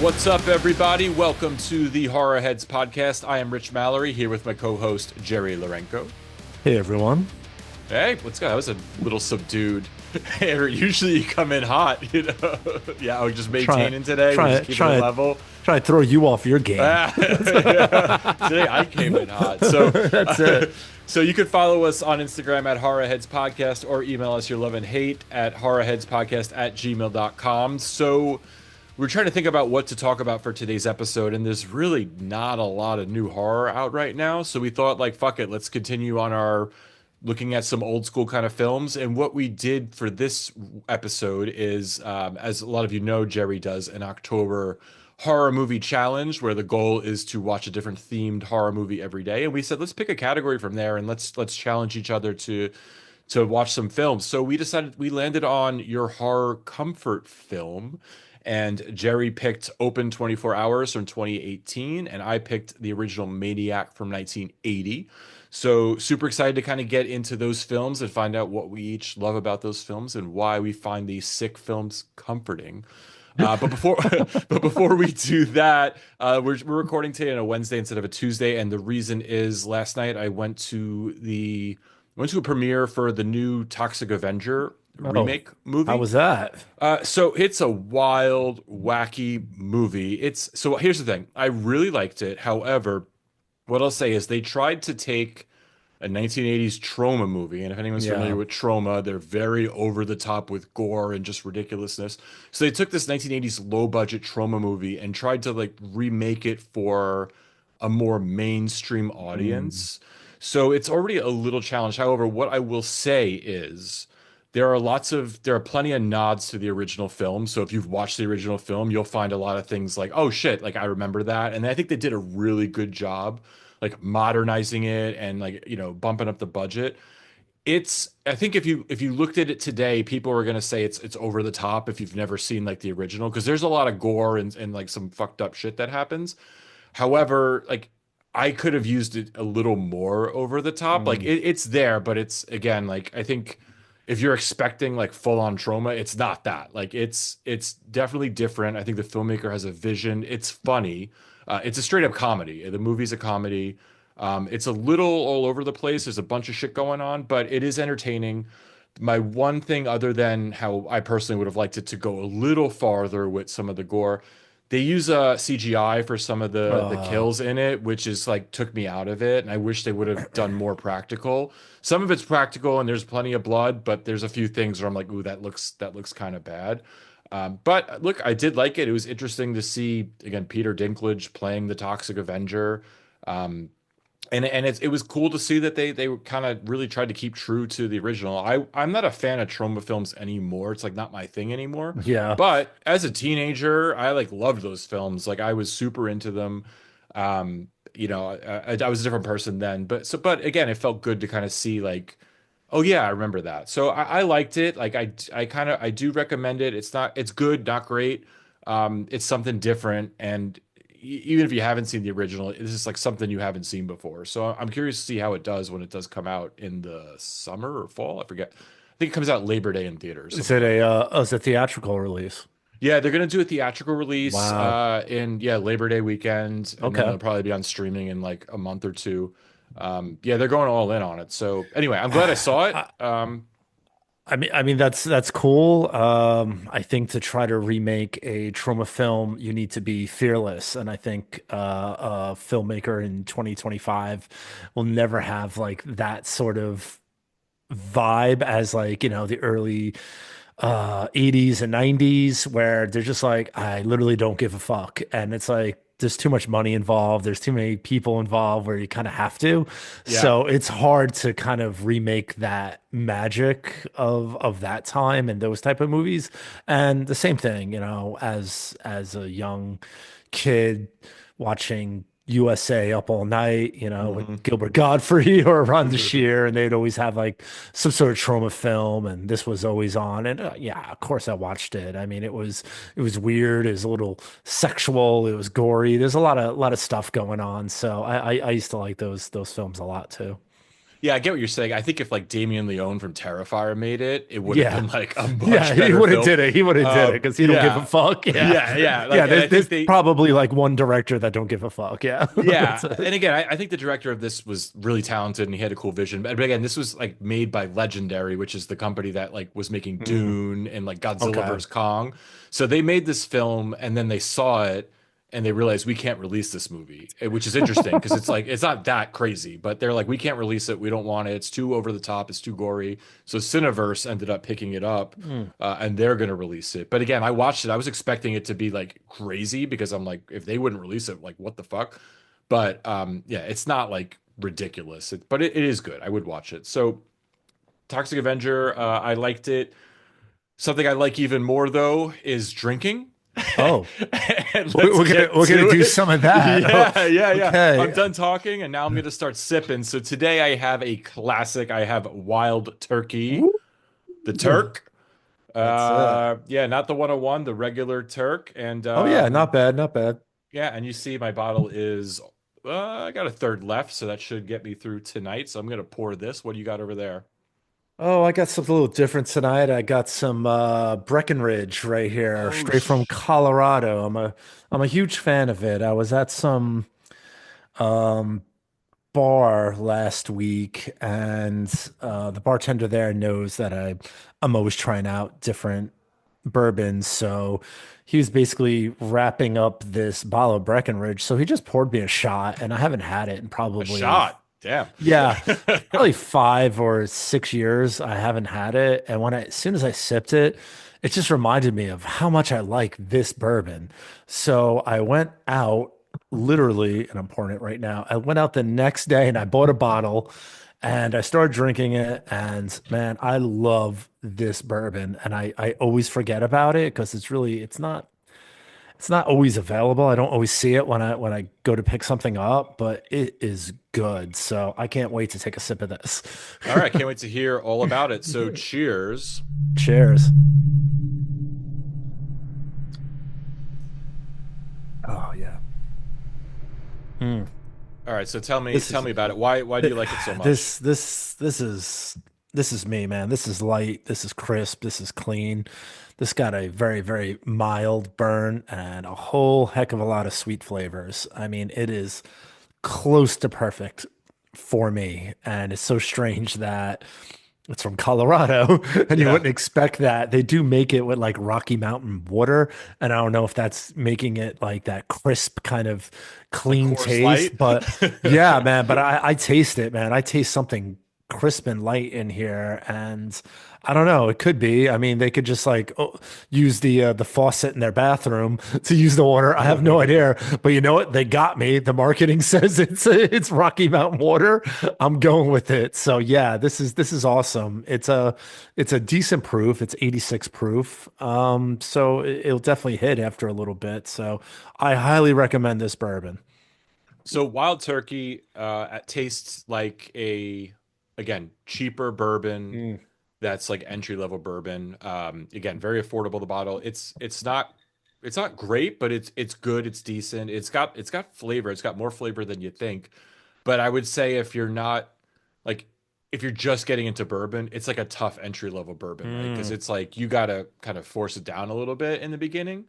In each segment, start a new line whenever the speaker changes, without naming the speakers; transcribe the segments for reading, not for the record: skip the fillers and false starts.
What's up, everybody? Welcome to the Horror Heads podcast. I am Rich Mallory here with my co-host Jerry Lorenko.
Hey everyone.
Hey, what's good? That was a little subdued. Usually you come in hot, you know. Yeah, I was just maintaining today. We're just keeping it level.
Try to throw you off your game.
Yeah. Today I came in hot. So
That's it.
So you can follow us on Instagram at Horror Heads Podcast or email us your love and hate at horrorheadspodcast@gmail.com. So we're trying to think about what to talk about for today's episode, and there's really not a lot of new horror out right now. So we thought, like, fuck it, let's continue on our looking at some old school kind of films. And what we did for this episode is, as a lot of you know, Jerry does an October horror movie challenge where the goal is to watch a different themed horror movie every day. And we said, let's pick a category from there and let's challenge each other to watch some films. So we decided we landed on your horror comfort film. And Jerry picked Open 24 Hours from 2018, and I picked the original Maniac from 1980. So super excited to kind of get into those films and find out what we each love about those films and why we find these sick films comforting. But before but before we do that, we're recording today on a Wednesday instead of a Tuesday, and the reason is last night I went to a premiere for the new Toxic Avenger remake movie.
How was that?
So it's a wild, wacky movie. So here's the thing. I really liked it. However, what I'll say is they tried to take a 1980s trauma movie, and if anyone's familiar
Yeah.
with trauma, they're very over the top with gore and just ridiculousness. So they took this 1980s low budget trauma movie and tried to like remake it for a more mainstream
Mm.
audience. So it's already a little challenge. However, what I will say is there are plenty of nods to the original film. So if you've watched the original film, you'll find a lot of things like, oh shit, like I remember that. And I think they did a really good job like modernizing it and like, you know, bumping up the budget. I think if you looked at it today, people are gonna say it's over the top if you've never seen like the original, because there's a lot of gore and like some fucked up shit that happens. However, like I could have used it a little more over the top. Like
Mm.
it's there, but it's again like I think if you're expecting like full on trauma, it's not that. Like it's definitely different. I think the filmmaker has a vision. It's funny. It's a straight up comedy. The movie's a comedy. It's a little all over the place. There's a bunch of shit going on, but it is entertaining. My one thing, other than how I personally would have liked it to go a little farther with some of the gore, they use CGI for some of the
Uh,
kills in it, which is like took me out of it. And I wish they would have done more practical. Some of it's practical and there's plenty of blood, but there's a few things where I'm like, ooh, that looks kind of bad. But look, I did like it. It was interesting to see again Peter Dinklage playing the Toxic Avenger. Um, and it was cool to see that they kind of really tried to keep true to the original. I'm not a fan of trauma films anymore. It's like not my thing anymore.
yeah.
But as a teenager, I like loved those films. Like I was super into them. You know, I was a different person then. But again, it felt good to kind of see like, oh yeah, I remember that. So I liked it. Like I do recommend it. It's good, not great. It's something different, and even if you haven't seen the original, it's just like something you haven't seen before. So I'm curious to see how it does when it does come out in the summer or fall. I forget. I think it comes out Labor Day in theaters,
Is
something
it
like that.
a theatrical release?
Yeah, they're gonna do a theatrical release
Wow.
in yeah Labor Day weekend, and then
Okay.
it'll probably be on streaming in like a month or two. Yeah, they're going all in on it. So anyway, I'm glad I saw it.
I, I mean that's cool. I think to try to remake a trauma film, you need to be fearless, and I think a filmmaker in 2025 will never have like that sort of vibe as like, the early 80s and 90s where they're just like, I literally don't give a fuck. And it's like there's too much money involved, there's too many people involved where you kind of have to.
Yeah.
So it's hard to kind of remake that magic of that time and those type of movies. And the same thing, as a young kid watching USA Up All Night,
Hmm.
with Gilbert Godfrey or Ron Shear, and they'd always have like some sort of trauma film, and this was always on. And yeah, of course I watched it. I mean, it was weird, it was a little sexual, it was gory. There's a lot of stuff going on. So I used to like those films a lot too.
Yeah, I get what you're saying. I think if like Damien Leone from Terrifier made it, it would have
Yeah.
been like a
Yeah,
much
he
better
would have
film.
did it. He would have did it because he don't give a
Yeah,
fuck. Yeah.
yeah.
Yeah,
Like, and I
there's
think they,
probably like one director that don't give a fuck. Yeah.
yeah.
That's it.
And again, I think the director of this was really talented and he had a cool vision. But again, this was like made by Legendary, which is the company that like was making
Mm,
Dune and like Godzilla
okay.
vs. Kong. So they made this film and then they saw it and they realized we can't release this movie, which is interesting because it's like it's not that crazy, but they're like we can't release it. We don't want it. It's too over the top. It's too gory. So Cineverse ended up picking it up,
Mm.
and they're going to release it. But again, I watched it. I was expecting it to be like crazy because I'm like, if they wouldn't release it, like what the fuck? But yeah, it's not like ridiculous. But it is good. I would watch it. So Toxic Avenger, I liked it. Something I like even more though is drinking.
Oh,
And
we're
let's
we're gonna
get
we're gonna
to
do
it.
some of that. Oh,
Yeah. I'm
okay.
done talking and now I'm going to start sipping. So today I have a classic. I have Wild Turkey,
Ooh,
the Turk.
that's it.
Yeah, not the 101, the regular Turk. And
Oh yeah, not bad, not bad.
yeah, and you see my bottle is I got a third left, so that should get me through tonight. So I'm gonna pour this. What do you got over there?
Oh, I got something a little different tonight. I got some Breckenridge right here,
Oh,
straight from Colorado. I'm a huge fan of it. I was at some um bar last week, and the bartender there knows that I'm always trying out different bourbons. So he was basically wrapping up this bottle of Breckenridge. So he just poured me a shot, and I haven't had it in
a
probably,
shot. Damn.
yeah, probably 5 or 6 years. I haven't had it, and as soon as I sipped it, it just reminded me of how much I like this bourbon. So I went out literally, and I'm pouring it right now. I went out the next day and I bought a bottle and I started drinking it. And man, I love this bourbon. And I always forget about it because it's not always available. I don't always see it when I go to pick something up, but it is good. So I can't wait to take a sip of this.
All right, can't wait to hear all about it. So cheers.
Cheers. Oh yeah. Mm.
All right, so tell me
This
tell
is
me about it. Why do you like it so much?
this is me, man. This is light. This is crisp. This is clean. This got a very, very mild burn and a whole heck of a lot of sweet flavors. I mean, it is close to perfect for me. And it's so strange that it's from Colorado and you
Yeah,
wouldn't expect that. They do make it with like Rocky Mountain water. And I don't know if that's making it like that crisp kind of
like
clean
Coors Light.
taste, but yeah, man. But I taste it, man. I taste something crisp and light in here. And I don't know. It could be. I mean, they could just like use the faucet in their bathroom to use the water. I have no idea. But you know what? They got me. The marketing says it's Rocky Mountain water. I'm going with it. So yeah, this is awesome. It's a decent proof. It's 86 proof. So it'll definitely hit after a little bit. So I highly recommend this bourbon.
So Wild Turkey it tastes like a again cheaper bourbon
Mm,
that's like entry level bourbon. Again, very affordable. The bottle. It's not great, but it's good. It's decent. It's got flavor. It's got more flavor than you think. But I would say if you're not like if you're just getting into bourbon, it's like a tough entry level bourbon, right? Because
mm,
it's like you gotta kind of force it down a little bit in the beginning,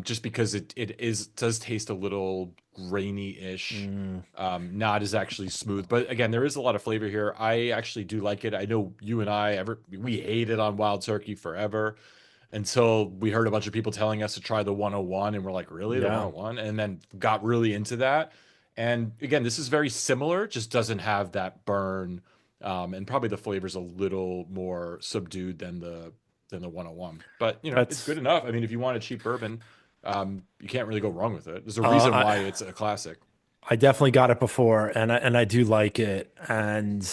just because it does taste a little grainy-ish,
mm.
not as actually smooth. But again, there is a lot of flavor here. I actually do like it. I know you and I ever we hated on Wild Turkey forever until we heard a bunch of people telling us to try the 101 and we're like, really, the
Yeah.
101? And then got really into that. And again, this is very similar, just doesn't have that burn, and probably the flavor's a little more subdued than the 101. But it's good
That's
enough. I mean, if you want a cheap bourbon, you can't really go wrong with it. There's a reason
uh
why
I
it's a classic.
I definitely got it before, and I do like it. And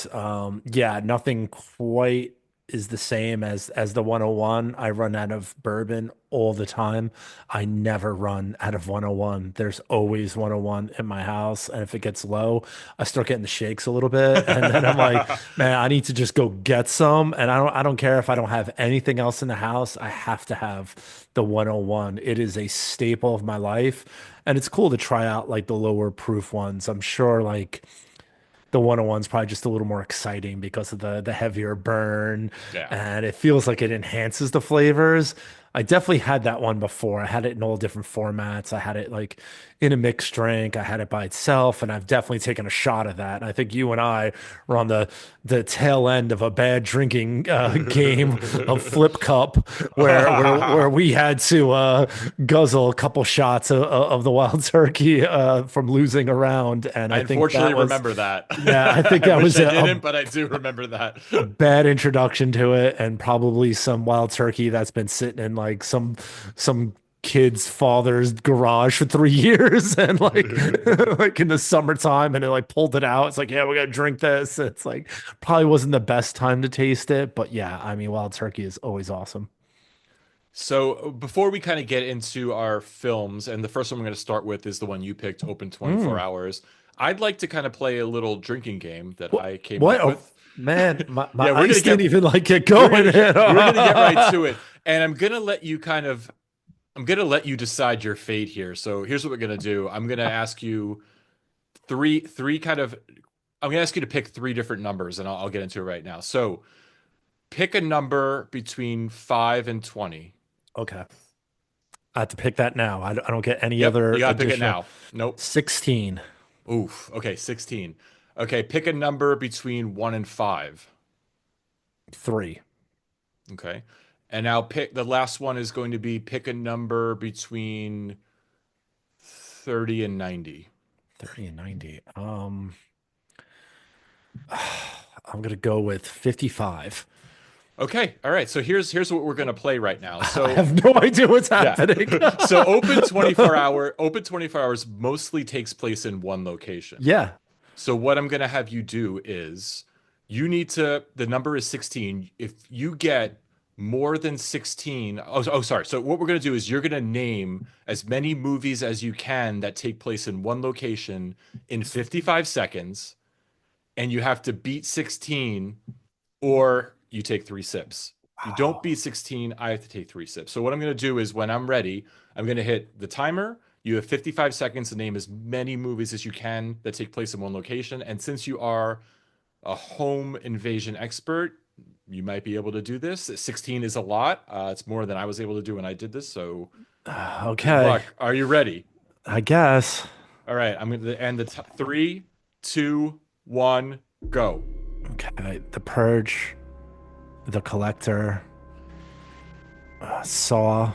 yeah, nothing quite is the same as the 101. I run out of bourbon all the time. I never run out of 101. There's always 101 in my house, and if it gets low, I start getting the shakes a little bit, and then I'm like, man, I need to just go get some. And I don't care if I don't have anything else in the house. I have to have the 101. It is a staple of my life. And it's cool to try out like the lower proof ones. I'm sure like the 101's probably just a little more exciting because of the heavier burn,
Yeah.
and it feels like it enhances the flavors. I definitely had that one before. I had it in all different formats. I had it like in a mixed drink. I had it by itself, and I've definitely taken a shot of that. And I think you and I were on the tail end of a bad drinking game of Flip Cup, where we had to guzzle a couple shots of the wild turkey from losing a round, and
I
I think
unfortunately
that was,
remember that.
yeah, I think
I
that
wish
was
I didn't, but I do remember that.
a bad introduction to it, and probably some wild turkey that's been sitting in like some kid's father's garage for 3 years, and like like in the summertime, and it like pulled it out. It's like, yeah, we gotta drink this. It's like probably wasn't the best time to taste it, but yeah, I mean, wild turkey is always awesome.
So before we kind of get into our films, and the first one I'm going to start with is the one you picked, Open 24
Mm.
Hours. I'd like to kind of play a little drinking game that
What?
I came
What?
up
Oh,
with.
man, my
Yeah,
ice didn't even like get
we're
going.
gonna we're gonna get right to it, and I'm gonna let you decide your fate here. So here's what we're gonna do. I'm gonna ask you three kind of. I'm gonna ask you to pick three different numbers, and I'll get into it right now. So pick a number between 5 and 20.
Okay, I have to pick that now. I don't get any
Yep, you
other
gotta pick it
additional.
now. Nope.
16.
Oof. Okay, 16. Okay, pick a number between 1 and 5.
3.
Okay. And now pick the last one is going to be pick a number between 30 and 90.
30 and 90. I'm gonna go with 55.
Okay. All right. So here's what we're going to play right now.
I
So,
have no idea what's
yeah.
happening.
So Open 24 hours mostly takes place in one location.
Yeah.
So what I'm going to have you do is the number is 16. If you get more than 16, sorry. So what we're going to do is you're going to name as many movies as you can that take place in one location in 55 seconds, and you have to beat 16 or you take 3 sips. If you don't
Wow.
beat 16, I have to take 3 sips. So what I'm going to do is when I'm ready, I'm going to hit the timer. You have 55 seconds to name as many movies as you can that take place in one location. And since you are a home invasion expert, you might be able to do this. 16 is a lot. It's more than I was able to do when I did this. So good
Okay.
luck. Are you ready?
I guess.
All right. I'm going to end the 3, 2, 1, go.
Okay. The Purge, The Collector, Saw.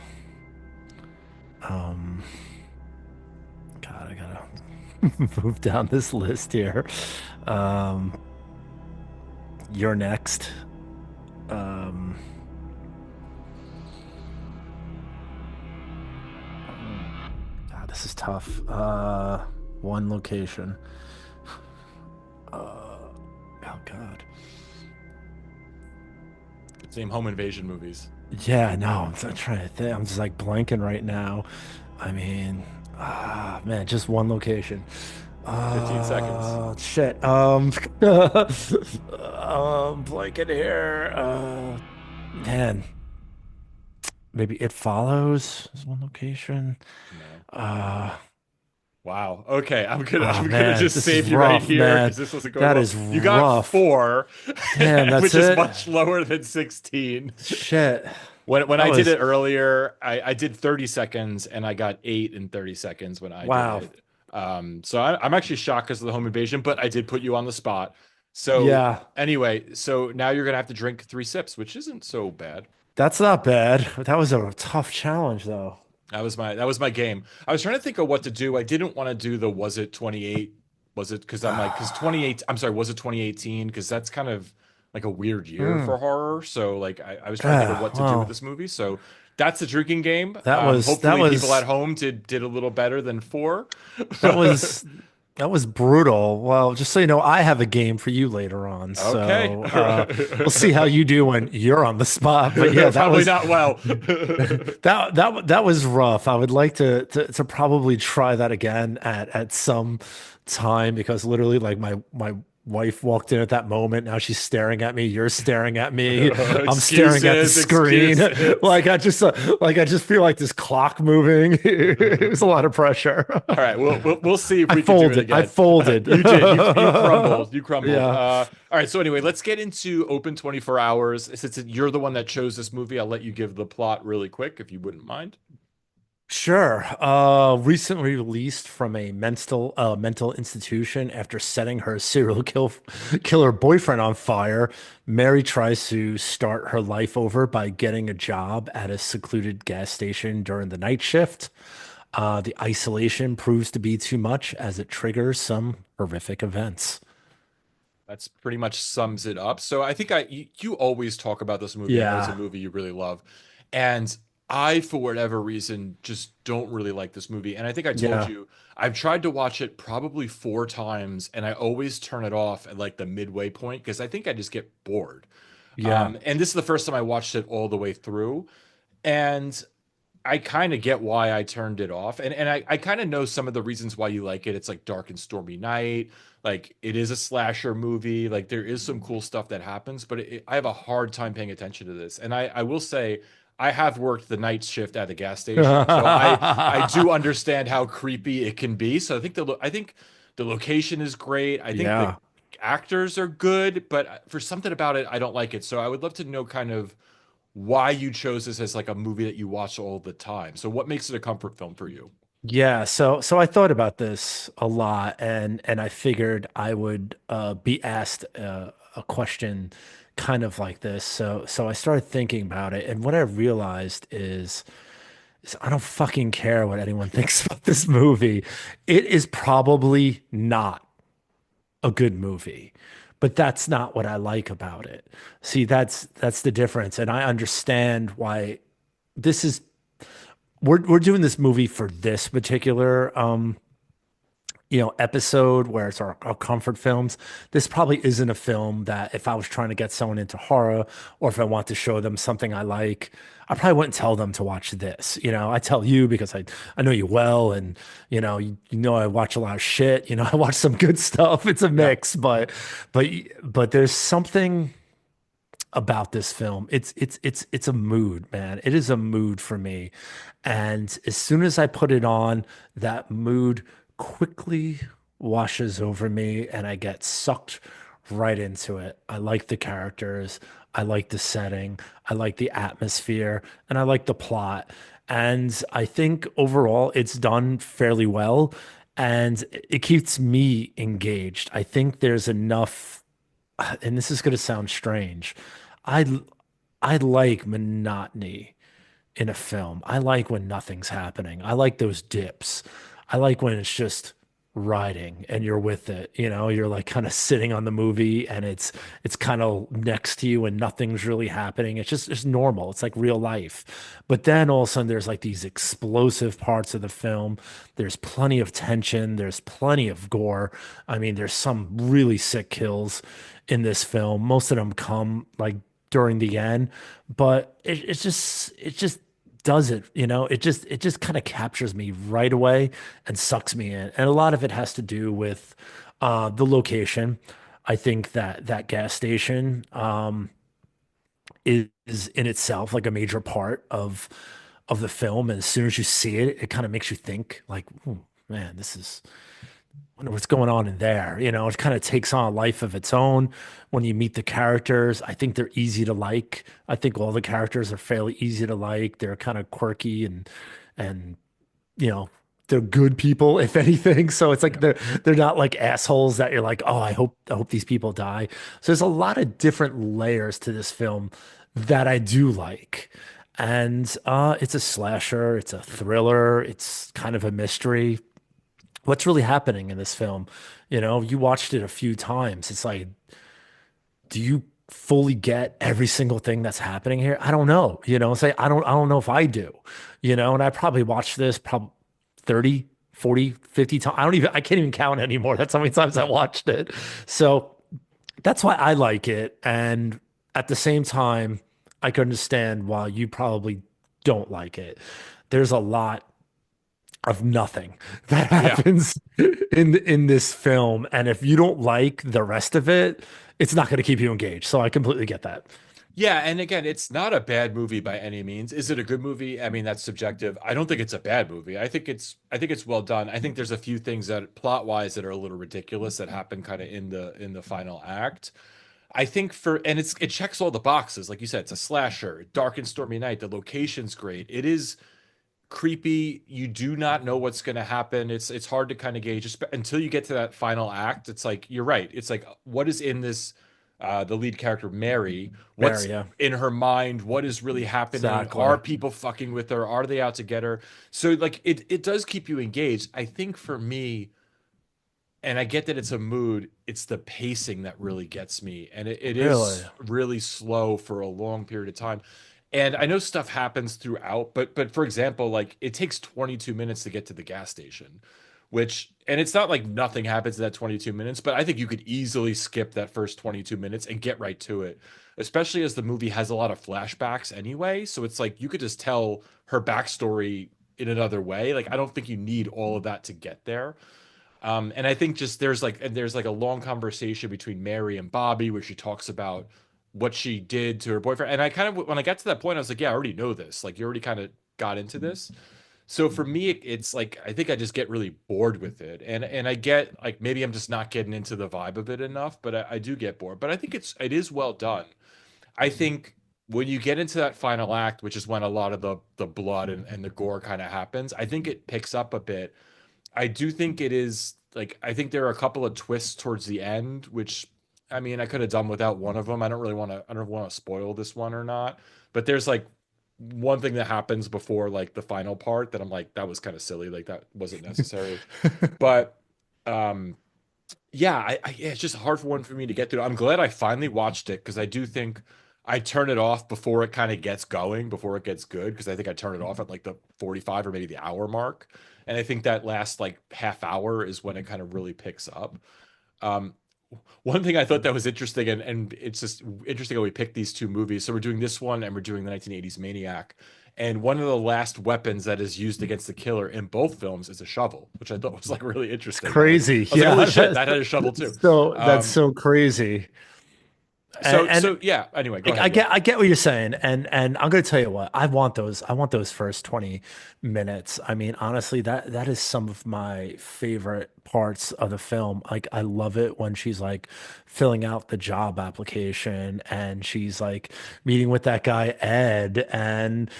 Um, God, I gotta move down this list here. Um, you're next. Um, God, this is tough. One location. Oh God.
Same home invasion movies.
Yeah, no, I'm trying to think. I'm just like blanking right now. I mean, man, just one location.
15 seconds.
Shit. Blanket here. Man, maybe It Follows is one location.
No.
Uh,
Wow. Okay.
oh
I'm gonna
man,
just
this is
save you right
rough,
here
man.
because this wasn't going
That
well.
is
You got
rough.
4,
Damn, that's
which is
it.
much lower than 16.
Shit.
When
That
I did
was
it earlier, I did 30 seconds and I got 8 in 30 seconds when I did
wow.
it. So I'm actually shocked because of the home invasion, but I did put you on the spot. So
Yeah,
anyway, so now you're gonna have to drink 3 sips, which isn't so bad.
that's not bad. That was a tough challenge, though.
That was my game. I was trying to think of what to do. I didn't want to do the was it 28? Was it because 28 I'm sorry, was it 2018? Because that's kind of like a weird year
Hmm.
for horror. So like I was trying to think of
Yeah,
what to do with
well,
this movie. So that's the drinking game.
that was that
Hopefully people at
was
home did a little better than 4.
that was that was brutal. Well, just so you know, I have a game for you later on,
Okay.
so we'll see how you do when you're on the spot. But yeah, that
Probably
was
not well.
that was rough. I would like to probably try that again at some time because literally like my wife walked in at that moment. Now she's staring at me. You're staring at me. I'm staring at the
Excuses,
screen.
excuses.
Like I just feel like this clock moving. It was a lot of pressure.
All right, we'll see if
I
we can do it
folded. I
again.
folded.
You did. You crumbled. You crumbled.
Yeah.
All right. So anyway, let's get into Open 24 Hours. Since you're the one that chose this movie, I'll let you give the plot really quick, if you wouldn't mind.
Sure. Recently released from a mental institution after setting her killer boyfriend on fire, Mary tries to start her life over by getting a job at a secluded gas station during the night shift. The isolation proves to be too much as it triggers some horrific events.
That's pretty much sums it up. So I think you always talk about this movie. I know it's a
Yeah.
movie you really love, and I, for whatever reason, just don't really like this movie. And I think I told
Yeah.
you I've tried to watch it probably 4 times, and I always turn it off at like the midway point because I think I just get bored.
Yeah.
And this is the first time I watched it all the way through, and I kind of get why I turned it off. And I kind of know some of the reasons why you like it. It's like dark and stormy night. Like it is a slasher movie. Like there is some cool stuff that happens, but I have a hard time paying attention to this. And I will say I have worked the night shift at a gas station. So I do understand how creepy it can be. So I think the location is great. I think the
Yeah.
actors are good, but for something about it, I don't like it. So I would love to know kind of why you chose this as like a movie that you watch all the time. So what makes it a comfort film for you?
Yeah, so I thought about this a lot, and I figured I would be asked a question kind of like this. So I started thinking about it, and what I realized is I don't fucking care what anyone thinks about this movie. It is probably not a good movie, but that's not what I like about it. See, that's the difference, and I understand why this is we're doing this movie for this particular episode where it's our comfort films. This probably isn't a film that if I was trying to get someone into horror or if I want to show them something I like, I probably wouldn't tell them to watch this. I tell you because I know you well, and you know I watch a lot of shit. I watch some good stuff. It's a
Yeah.
mix, but but there's something about this film. It's a mood, man. It is a mood for me. And as soon as I put it on, that mood quickly washes over me and I get sucked right into it. I like the characters, I like the setting, I like the atmosphere, and I like the plot. And I think overall it's done fairly well and it keeps me engaged. I think there's enough, and this is going to sound strange. I I like monotony in a film. I like when nothing's happening. I like those dips. I like when it's just riding and you're with it. You're like kind of sitting on the movie and it's kind of next to you and nothing's really happening. It's normal. It's like real life. But then all of a sudden there's like these explosive parts of the film. There's plenty of tension, there's plenty of gore. I mean, there's some really sick kills in this film. Most of them come like during the end, but it just does it, it just kind of captures me right away and sucks me in. And a lot of it has to do with the location. I think that that gas station is in itself like a major part of the film. And as soon as you see it, it kind of makes you think like, "Ooh, man, this is wonder what's going on in there." It kind of takes on a life of its own when you meet the characters. I think they're easy to like. I think all the characters are fairly easy to like. They're kind of quirky and you know, they're good people, if anything. So it's like
Yeah.
they're not like assholes that you're like, oh, I hope these people die. So there's a lot of different layers to this film that I do like. And it's a slasher, it's a thriller, it's kind of a mystery. What's really happening in this film? You watched it a few times. It's like, do you fully get every single thing that's happening here? I don't know. Say I don't know if I do. And I probably watched this probably 30, 40, 50 times. I can't even count anymore. That's how many times I watched it. So that's why I like it. And at the same time, I can understand why you probably don't like it. There's a lot of nothing that
Yeah.
happens in this film. And if you don't like the rest of it, it's not going to keep you engaged. So I completely get that.
Yeah, and again, it's not a bad movie by any means. Is it a good movie? I mean, that's subjective. I don't think it's a bad movie. I think it's well done. I think there's a few things that plot-wise that are a little ridiculous that happen kind of in the final act. I think for and it checks all the boxes. Like you said, it's a slasher, dark and stormy night. The location's great. It is creepy. You do not know what's going to happen. It's hard to kind of gauge until you get to that final act. It's like you're right. It's like what is in this the lead character Mary, what's
Mary, yeah,
in her mind, what is really happening? Are
exactly.
people fucking with her? Are they out to get her? So like it does keep you engaged. I think for me, and I get that it's a mood, it's the pacing that really gets me. And it
Really?
is really slow for a long period of time. And I know stuff happens throughout, but for example, like it takes 22 minutes to get to the gas station, which and it's not like nothing happens in that 22 minutes, but I think you could easily skip that first 22 minutes and get right to it, especially as the movie has a lot of flashbacks anyway. So it's like you could just tell her backstory in another way. Like I don't think you need all of that to get there. And I think just there's like a long conversation between Mary and Bobby where she talks about what she did to her boyfriend. And I kind of when I got to that point, I was like, yeah, I already know this. Like you already kind of got into this. So for me, it's like I think I just get really bored with it, and I get like maybe I'm just not getting into the vibe of it enough, but I do get bored. But I think it is well done. I think when you get into that final act, which is when a lot of the blood and the gore kind of happens, I think it picks up a bit. I do think it is like I think there are a couple of twists towards the end, which I mean I could have done without one of them. I don't want to spoil this one or not, but there's like one thing that happens before like the final part that I'm like that was kind of silly, like that wasn't necessary. But um yeah, yeah, it's just a hard one for me to get through. I'm glad I finally watched it because I do think I turn it off before it kind of gets going, before it gets good, because I think I turn it off at like the 45 or maybe the hour mark. And I think that last like half hour is when it kind of really picks up. Um, one thing I thought that was interesting, and it's just interesting how we picked these two movies. So we're doing this one and we're doing the 1980s Maniac. And one of the last weapons that is used against the killer in both films is a shovel, which I thought was like really
It's
interesting.
crazy.
I was like, holy
Yeah,
shit, that had a shovel too.
that's
Um,
so crazy. And
so yeah. Anyway, go
I
ahead, Will.
get what you're saying, and I'm gonna tell you what, I want those first 20 minutes. I mean, honestly, that is some of my favorite parts of the film. Like, I love it when she's like filling out the job application and she's like meeting with that guy Ed, and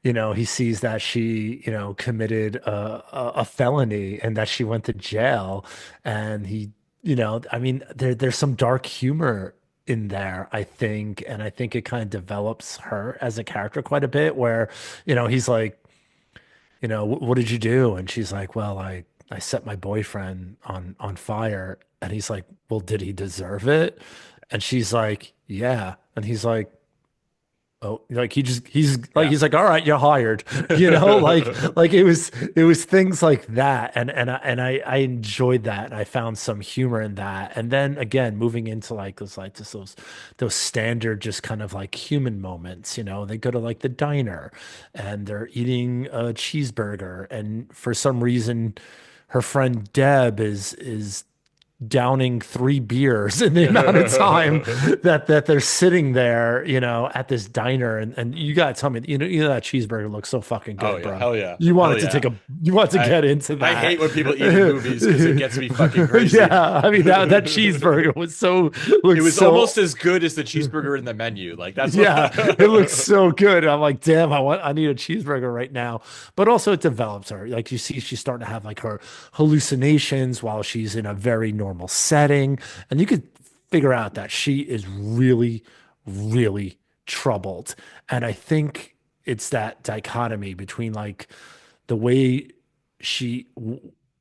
he sees that she committed a felony and that she went to jail, and I mean, there's some dark humor in there, I think. And I think it kind of develops her as a character quite a bit, where, he's like, what did you do? And she's like, well, I set my boyfriend on fire. And he's like, well, did he deserve it? And she's like, yeah. And he's like, oh, like
Yeah.
he's like, all right, you're hired. Like it was things like that, and I enjoyed that, and I found some humor in that. And then again, moving into those standard, just kind of like human moments. They go to like the diner, and they're eating a cheeseburger, and for some reason, her friend Deb is downing 3 beers in the amount of time that they're sitting there, at this diner. And you gotta tell me, that cheeseburger looks so fucking
Oh
good,
yeah,
bro.
hell yeah,
You
hell
wanted to
yeah. I
get into
I
that.
hate when people eat in movies because it gets me fucking crazy.
Yeah, I mean that cheeseburger
It
looked
was almost
so
as good as the cheeseburger in the menu. Like that's what.
yeah, it looks so good. I'm like, damn, I need a cheeseburger right now. But also it develops her. Like you see, she's starting to have like her hallucinations while she's in a very normal setting. And you could figure out that she is really, really troubled. And I think it's that dichotomy between like the way she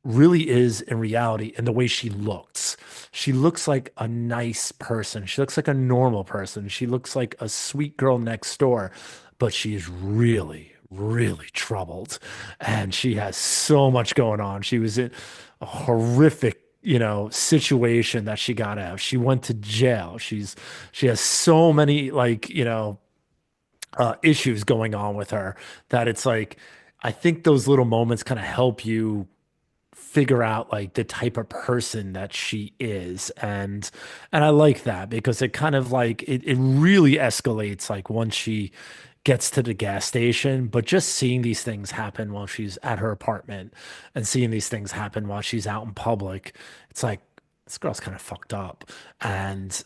really is in reality and the way she looks. She looks like a nice person. She looks like a normal person. She looks like a sweet girl next door, but she is really, really troubled. And she has so much going on. She was in a horrific situation that she got out of. She went to jail. She has so many like issues going on with her that it's like I think those little moments kind of help you figure out like the type of person that she is. And I like that because it kind of like it really escalates like once she gets to the gas station, but just seeing these things happen while she's at her apartment and seeing these things happen while she's out in public, it's like this girl's kind of fucked up. And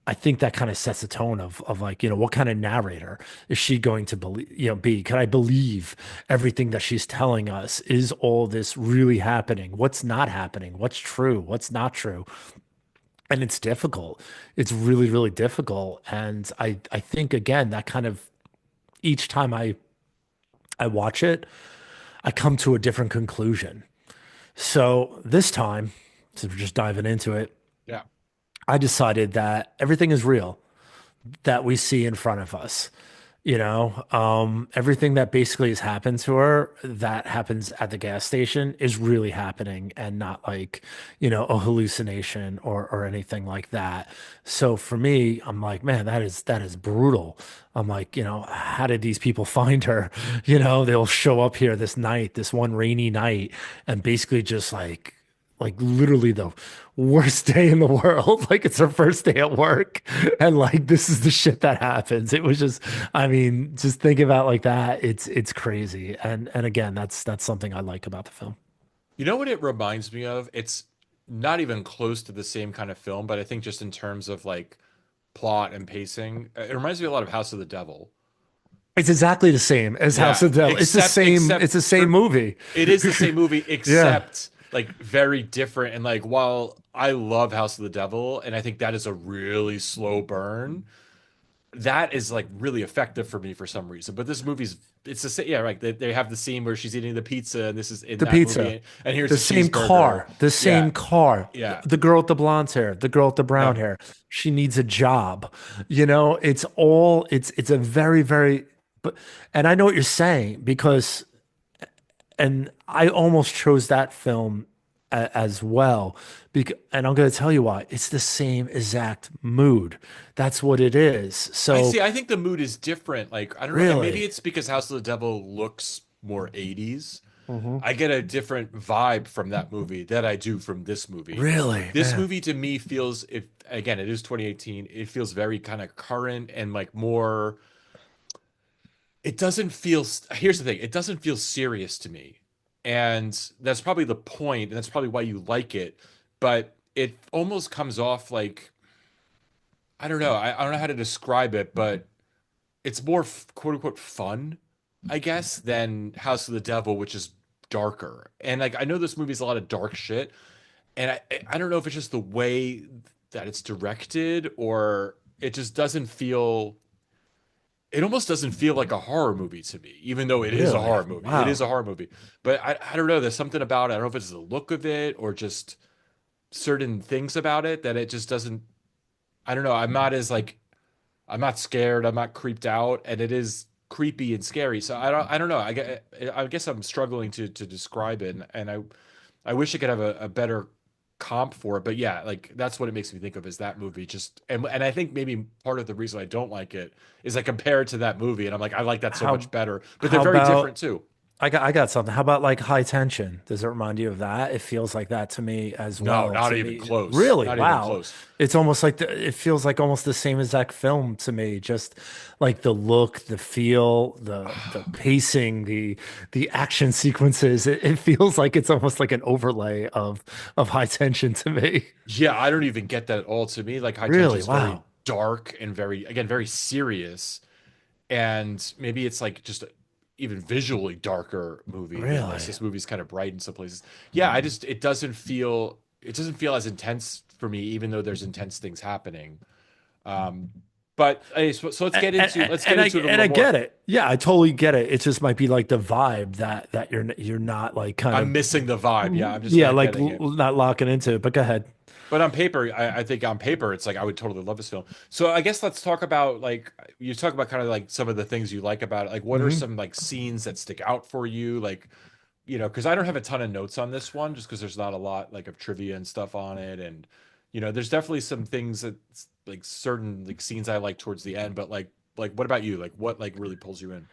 I think that kind of sets a tone of like, what kind of narrator is she going to believe, be? Can I believe everything that she's telling us? Is all this really happening? What's not happening? What's true? What's not true? And it's difficult. It's really, really difficult. And I think again, that kind of each time I watch it, I come to a different conclusion. So this time, so we're just diving into it,
Yeah.
I decided that everything is real that we see in front of us. Everything that basically has happened to her that happens at the gas station is really happening and not like, a hallucination or anything like that. So for me, I'm like, man, that is brutal. I'm like, how did these people find her? They'll show up here this night, this one rainy night, and basically just like literally the worst day in the world. Like it's her first day at work. And like this is the shit that happens. It was just, I mean, just think about like that. It's crazy. And again, that's something I like about the film.
You know what it reminds me of? It's not even close to the same kind of film, but I think just in terms of like plot and pacing, it reminds me a lot of House of the Devil.
It's exactly the same as House
Yeah,
of the Devil. It's
except
the same movie.
it is the same movie,
Yeah.
except like very different. And like while I love House of the Devil, and I think that is a really slow burn, that is like really effective for me for some reason. But this movie's it's the same. Yeah, right. They have the scene where she's eating the pizza, and this is in
The
that
pizza.
movie, and here's
The
the
same
cheeseburger.
car. The
Yeah,
same car.
yeah,
The girl with the blonde hair, the girl with the brown
yep.
hair. She needs a job. It's a very, very but and I know what you're saying because and I almost chose that film as well because and I'm going to tell you why. It's the same exact mood. That's what it is.
I
So
see. I think the mood is different. Like I don't know, and maybe
really,
it's because House of the Devil looks more 80s.
hmm
I get a different vibe from that movie that I do from this movie.
really,
This
man.
movie to me feels, if again, it is 2018, it feels very kind of current and like more, it doesn't feel, here's the thing, it doesn't feel serious to me. And that's probably the point, and that's probably why you like it. But it almost comes off like, I don't know, I don't know how to describe it, but it's more quote unquote fun, I guess, than House of the Devil, which is darker. And like I know this movie's a lot of dark shit, and I don't know if it's just the way that it's directed or it just doesn't feel it almost doesn't feel like a horror movie to me, even though it is a
Really?
horror movie. It is
Wow.
a horror movie. But I don't know, there's something about it. I don't know if it's the look of it or just certain things about it that it just doesn't I don't know. I'm not as like I'm not scared. I'm not creeped out, and it is creepy and scary. So I don't know. I guess I'm struggling to describe it, and I wish I could have a better comp for it. But yeah, like that's what it makes me think of is that movie. Just and I think maybe part of the reason I don't like it is I compare it to that movie, and I'm like I like that so much
How
better. But they're
how
very different
about
too.
I got something. How about like High Tension? Does it remind you of that? It feels like that to me as
No,
well.
not
To
even
me,
close.
really,
Not even
wow.
close.
It's almost like it feels like almost the same exact film to me. Just like the look, the feel, the pacing, the action sequences. It feels like it's almost like an overlay of High Tension to me.
Yeah, I don't even get that at all. To me, like High
Really,
Tension's very
wow.
dark and very again very serious. And maybe it's like just a even visually darker movie than this.
Really.
This movie's kind of bright in some places. Yeah, I just it doesn't feel as intense for me, even though there's intense things happening. Um, but hey, so let's get into let's get into it a
And
little
I
more.
get it. Yeah, I totally get it. It just might be like the vibe that you're not like kind
I'm
of
missing the vibe. Yeah, I'm just
yeah,
not
like
getting it.
not locking into it. But go ahead.
But on paper, I think on paper, it's like I would totally love this film. So I guess let's talk about like you talk about kind of like some of the things you like about it. Like, what are
hmm
some like scenes that stick out for you? Like, because I don't have a ton of notes on this one, just because there's not a lot like of trivia and stuff on it, and there's definitely some things that like certain like scenes I like towards the end. But like what about you? Like, what like really pulls you in?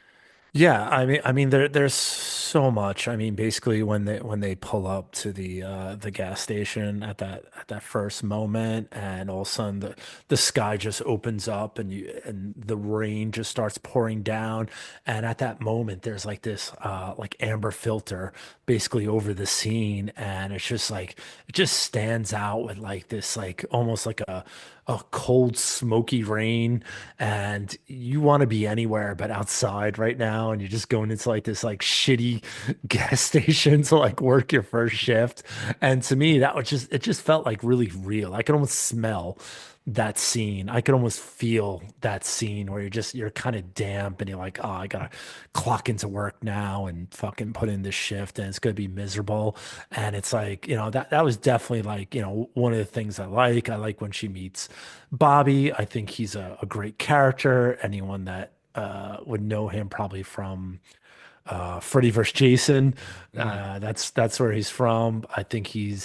Yeah, I mean, there's so much. I mean, basically when they pull up to the gas station at that first moment, and all of a sudden the sky just opens up and you and the rain just starts pouring down, and at that moment there's like this like amber filter basically over the scene, and it's just like it just stands out with like this like almost like a cold, smoky rain, and you want to be anywhere but outside right now, and you're just going into like this like shitty gas station to like work your first shift. And to me, that was just it just felt like really real. I could almost smell that scene. I could almost feel that scene where you're kind of damp and you're like, oh, I gotta clock into work now and fucking put in this shift and it's gonna be miserable. And it's like, that was definitely like, one of the things I like. I like when she meets Bobby. I think he's a great character. Anyone that would know him probably from Freddy vs. Jason.
Mhm.
That's where he's from. I think he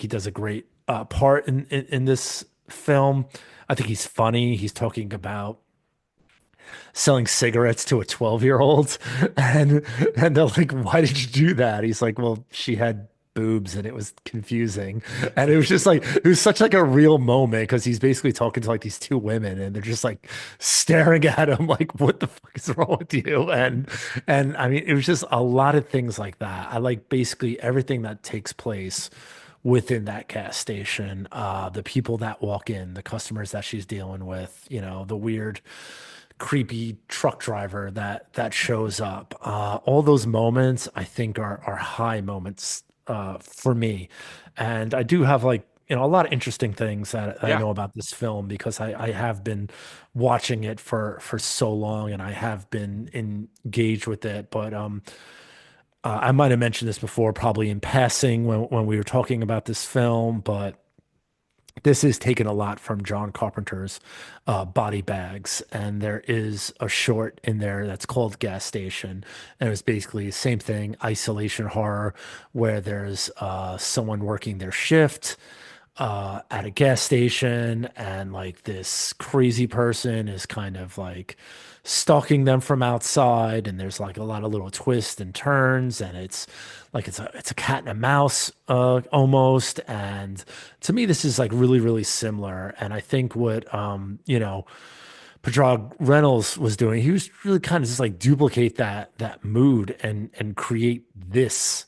does a great part in this film. I think he's funny. He's talking about selling cigarettes to a 12-year-old, and they're like, why did you do that? He's like, well, she had boobs and it was confusing. And it was just like it was such like a real moment because he's basically talking to like these two women and they're just like staring at him like, what the fuck is wrong with you? And I mean it was just a lot of things like that. I like basically everything that takes place within that gas station, the people that walk in, the customers that she's dealing with, the weird creepy truck driver that shows up. All those moments I think are high moments for me, and I do have like a lot of interesting things that I
Yeah.
know about this film because I have been watching it for so long and I have been engaged with it. But I might have mentioned this before, probably in passing when we were talking about this film, but this is taken a lot from John Carpenter's Body Bags, and there is a short in there that's called Gas Station, and it was basically the same thing, isolation horror, where there's someone working their shift at a gas station, and like this crazy person is kind of like stalking them from outside, and there's like a lot of little twists and turns, and it's like it's a cat and a mouse almost. And to me, this is like really similar. And I think what Pedro Reynolds was doing, he was really kind of just like duplicate that mood and create this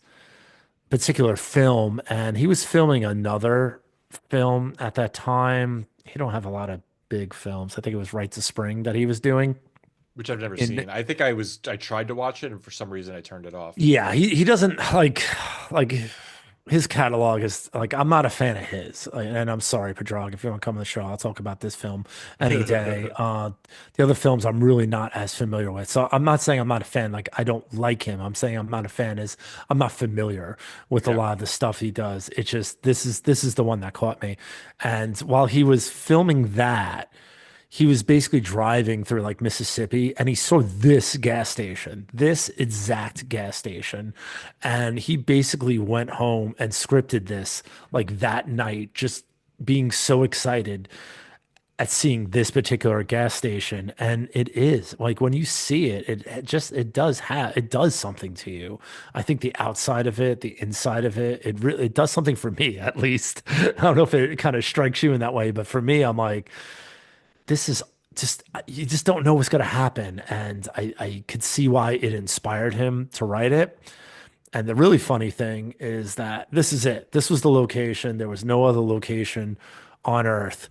particular film, and he was filming another film at that time. He don't have a lot of big films. I think it was Rites of Spring that he was doing.
Which I've never
In
seen. I tried to watch it and for some reason I turned it off.
Yeah, he doesn't like his catalog is like I'm not a fan of his. And I'm sorry, Pedrog, if you want to come on the show, I'll talk about this film any day. The other films I'm really not as familiar with. So I'm not saying I'm not a fan, like I don't like him. I'm saying I'm not a fan is I'm not familiar with a
Yeah.
lot of the stuff he does. It's just this is the one that caught me. And while he was filming that, he was basically driving through like Mississippi and he saw this gas station, this exact gas station. And he basically went home and scripted this like that night, just being so excited at seeing this particular gas station. And it is like when you see it, it does something to you. I think the outside of it, the inside of it, it does something for me at least. I don't know if it kind of strikes you in that way, but for me, I'm like, this is just you just don't know what's going to happen, and I could see why it inspired him to write it. And the really funny thing is that this is it. This was the location. There was no other location on Earth.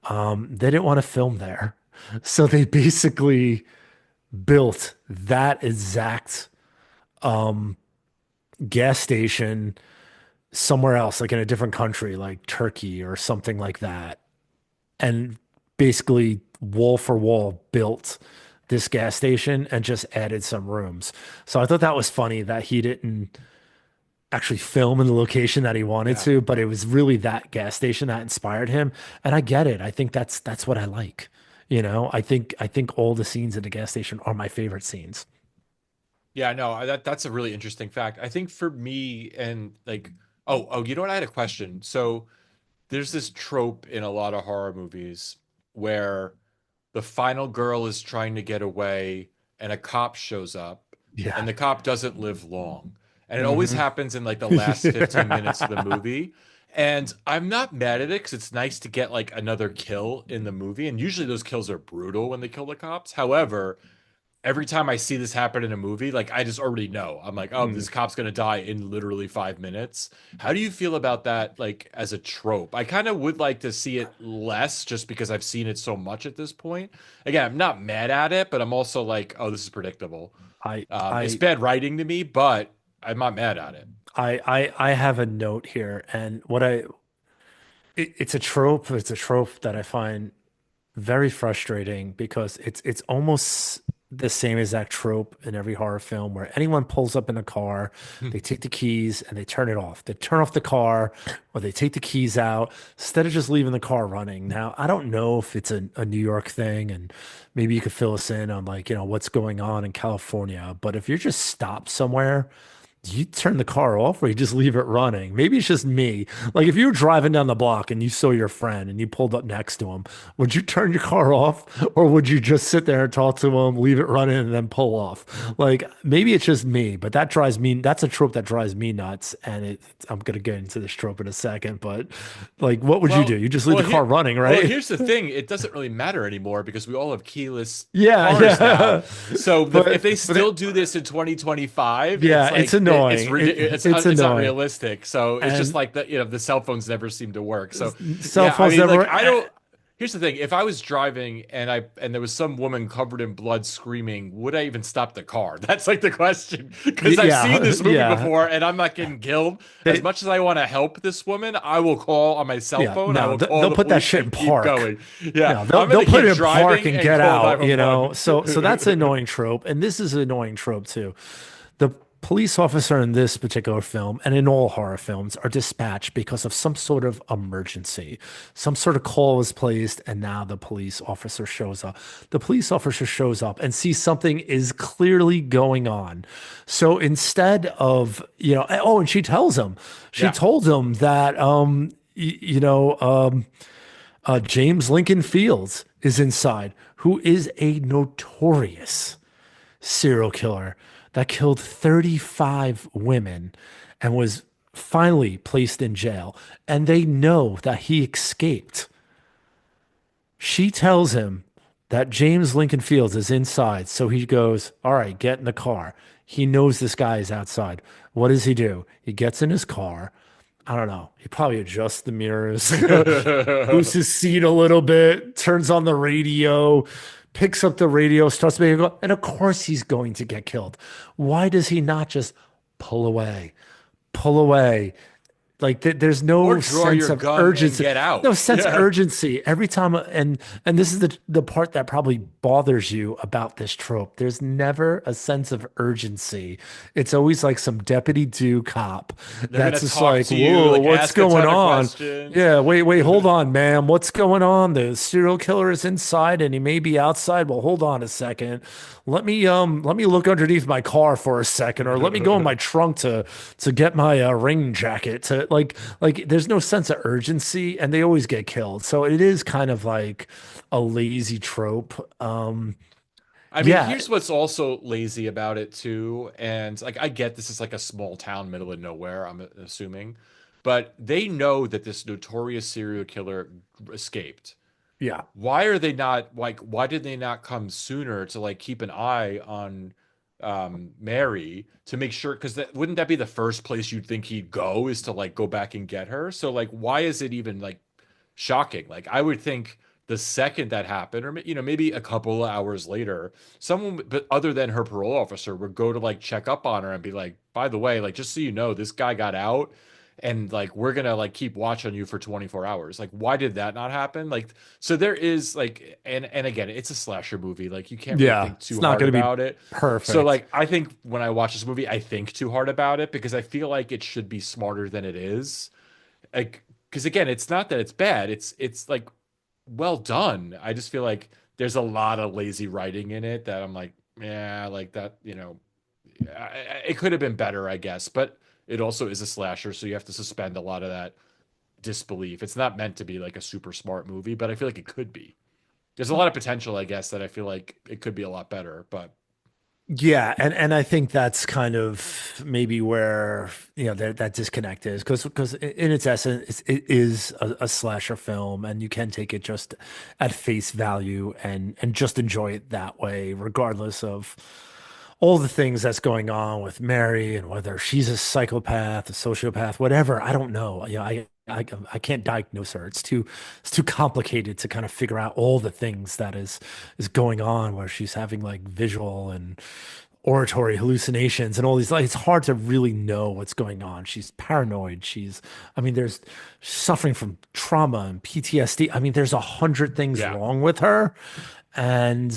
They didn't want to film there, so they basically built that exact gas station somewhere else, like in a different country, like Turkey or something like that, and basically wall for wall built this gas station and just added some rooms. So I thought that was funny that he didn't actually film in the location that he wanted
Yeah.
to, but it was really that gas station that inspired him. And I get it. I think that's what I like. I think all the scenes at the gas station are my favorite scenes.
Yeah, no, that's a really interesting fact. I think for me and like you know what? I had a question. So there's this trope in a lot of horror movies where the final girl is trying to get away and a cop shows up
Yeah.
and the cop doesn't live long. And it always
Hmm.
happens in like the last 15 minutes of the movie. And I'm not mad at it because it's nice to get like another kill in the movie. And usually those kills are brutal when they kill the cops. However, every time I see this happen in a movie, like I just already know. I'm like, oh, this cop's gonna die in literally 5 minutes. How do you feel about that, like as a trope? I kind of would like to see it less, just because I've seen it so much at this point. Again, I'm not mad at it, but I'm also like, oh, this is predictable.
I
It's
I
bad writing to me, but I'm not mad at it.
I have a note here, and it's a trope. It's a trope that I find very frustrating because it's almost the same exact trope in every horror film where anyone pulls up in a car, they take the keys and they turn it off. They turn off the car or they take the keys out instead of just leaving the car running. Now, I don't know if it's a New York thing, and maybe you could fill us in on like, what's going on in California, but if you're just stopped somewhere, do you turn the car off or you just leave it running? Maybe it's just me. Like if you were driving down the block and you saw your friend and you pulled up next to him, would you turn your car off or would you just sit there and talk to him, leave it running and then pull off? Like maybe it's just me, but that's a trope that drives me nuts. And I'm going to get into this trope in a second, but like, what would you do?
Well,
You just leave the car running, right?
here's the thing. It doesn't really matter anymore because we all have keyless
Yeah,
cars now.
yeah.
So if they
But it,
still do this in 2025, it's
yeah, it's
like
annoying. It's
it's not
annoying.
realistic. So it's just
And
like the cell phones never seem to work. So
cell
yeah, I
phones
mean like
never.
I don't. Here's the thing. If I was driving and there was some woman covered in blood screaming, would I even stop the car? That's like the question. Because I've seen
Yeah,
this movie
yeah.
before and I'm not getting killed. As
They,
much as I want to help this woman, I will call on my cell
yeah,
phone. I
no,
will call
they'll
the
put that
police
shit in
and keep
park.
going. Yeah,
No,
I'm
they'll
gonna
put
keep
it in park
driving
and
and
get
call
out,
911.
So that's an annoying trope, and this is an annoying trope too. The police officer in this particular film, and in all horror films, are dispatched because of some sort of emergency. Some sort of call is placed, and now the police officer shows up. The police officer shows up and sees something is clearly going on. So instead of, oh, and she
Yeah.
told him that, James Lincoln Fields is inside, who is a notorious serial killer that killed 35 women and was finally placed in jail. And they know that he escaped. She tells him that James Lincoln Fields is inside. So he goes, all right, get in the car. He knows this guy is outside. What does he do? He gets in his car. I don't know. He probably adjusts the mirrors, moves his seat a little bit, turns on the radio, picks up the radio, starts making a go. And of course, he's going to get killed. Why does he not just pull away, pull away? Like there's
Or
no
draw
sense
your
of
gun and
urgency.
get out.
No sense of
Yeah.
urgency every time. And this is the part that probably bothers you about this trope. There's never a sense of urgency. It's always like some Deputy Do cop
They're gonna
that's just
talk
like,
to you,
whoa,
like
what's
ask a
going
ton of
on?
questions.
Yeah, wait, hold on, ma'am. What's going on? The serial killer is inside and he may be outside. Well, hold on a second. Let me look underneath my car for a second, or let me go in my trunk to get my rain jacket. To like, there's no sense of urgency, and they always get killed. So it is kind of like a lazy trope.
I mean,
Yeah,
here's what's also lazy about it too, and like I get this is like a small town, middle of nowhere, I'm assuming, but they know that this notorious serial killer escaped.
yeah,
Why are they not like why did they not come sooner to like keep an eye on Mary to make sure, because that wouldn't that be the first place you'd think he'd go, is to like go back and get her? So like why is it even like shocking? Like I would think the second that happened, or maybe a couple of hours later, someone but other than her parole officer would go to like check up on her and be like, by the way, like just so you know, this guy got out and like we're gonna like keep watch on you for 24 hours. Like why did that not happen? Like so there is like, and again, it's a slasher movie, like you can't really
yeah.
think
It's
too
not
hard
going to be
about it. So
perfect.
like I think when I watch this movie I think too hard about it because I feel like it should be smarter than it is. Like because again, it's not that it's bad, it's like well done. I just feel like there's a lot of lazy writing in it that I'm like, yeah, like that, it could have been better, I guess, but it also is a slasher, so you have to suspend a lot of that disbelief. It's not meant to be like a super smart movie, but I feel like it could be. There's a lot of potential, I guess, that I feel like it could be a lot better, but
Yeah, and I think that's kind of maybe where that disconnect is because in its essence it is a slasher film and you can take it just at face value and just enjoy it that way regardless of all the things that's going on with Mary and whether she's a psychopath, a sociopath, whatever. I don't know. I can't diagnose her. It's too complicated to kind of figure out all the things that is going on where she's having like visual and oratory hallucinations and all these, like it's hard to really know what's going on. She's paranoid. I mean, there's suffering from trauma and PTSD. I mean, there's 100 things
Yeah.
wrong with her. And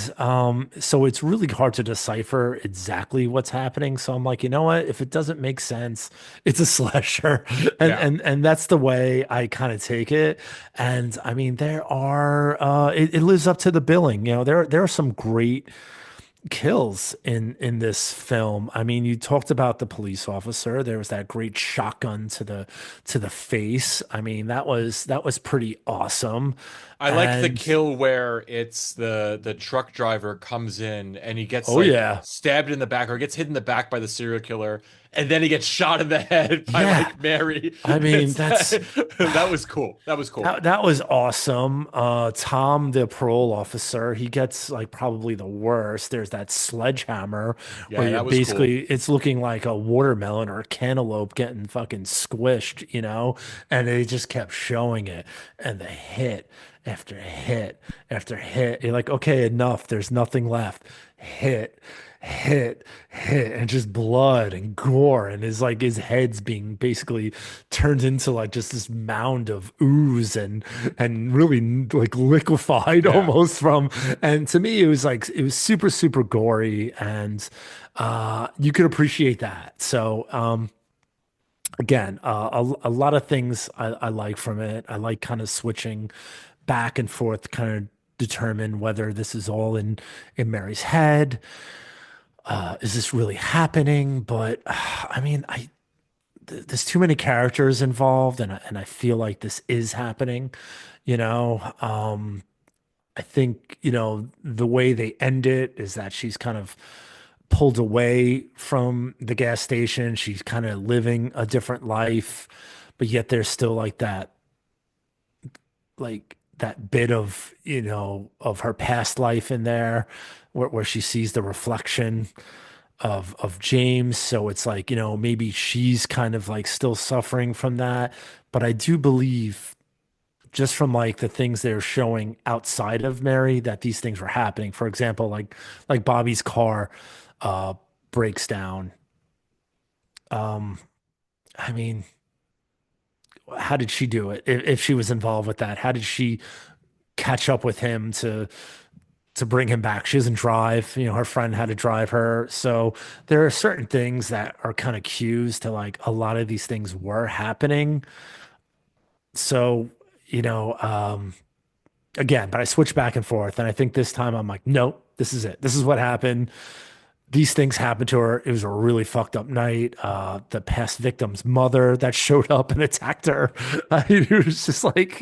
so it's really hard to decipher exactly what's happening. So I'm like, you know what? If it doesn't make sense, it's a slasher. And
Yeah.
and that's the way I kind of take it. And I mean, it lives up to the billing. There are some great kills in this film. I mean, you talked about the police officer. There was that great shotgun to the face. I mean, that was pretty awesome.
I like the
And
kill where it's the truck driver comes in and he gets
oh
like
yeah.
stabbed in the back or gets hit in the back by the serial killer, and then he gets shot in the head by
Yeah.
like Mary.
I mean, that's
That was cool. That was cool.
that was awesome. Tom, the parole officer, he gets like probably the worst. There's that sledgehammer where
Yeah,
you're
that was cool.
basically it's looking like a watermelon or a cantaloupe getting fucking squished. And they just kept showing it. And the hit after hit after hit. You're like, okay, enough. There's nothing left. Hit, hit, and just blood and gore, and his head's being basically turned into like just this mound of ooze and really like liquefied
Yeah.
almost from. And to me, it was super super gory, and you could appreciate that. So again, a lot of things I like from it. I like kind of switching back and forth, to kind of determine whether this is all in Mary's head. Is this really happening? But I mean, there's too many characters involved, and I feel like this is happening. You know, I think the way they end it is that she's kind of pulled away from the gas station. She's kind of living a different life, but yet there's still like that bit of her past life in there where she sees the reflection of James. So it's like, maybe she's kind of like still suffering from that. But I do believe just from like the things they're showing outside of Mary that these things were happening. For example, like Bobby's car uh breaks down. Um, I mean, how did she do it? If she was involved with that, how did she catch up with him to bring him back? She doesn't drive. Her friend had to drive her. So there are certain things that are kind of cues to like a lot of these things were happening. So, you know, um, again, but I switch back and forth. And I think this time I'm like, nope, this is it. This is what happened. These things happened to her. It was a really fucked up night. The past victim's mother that showed up and attacked her. It was just like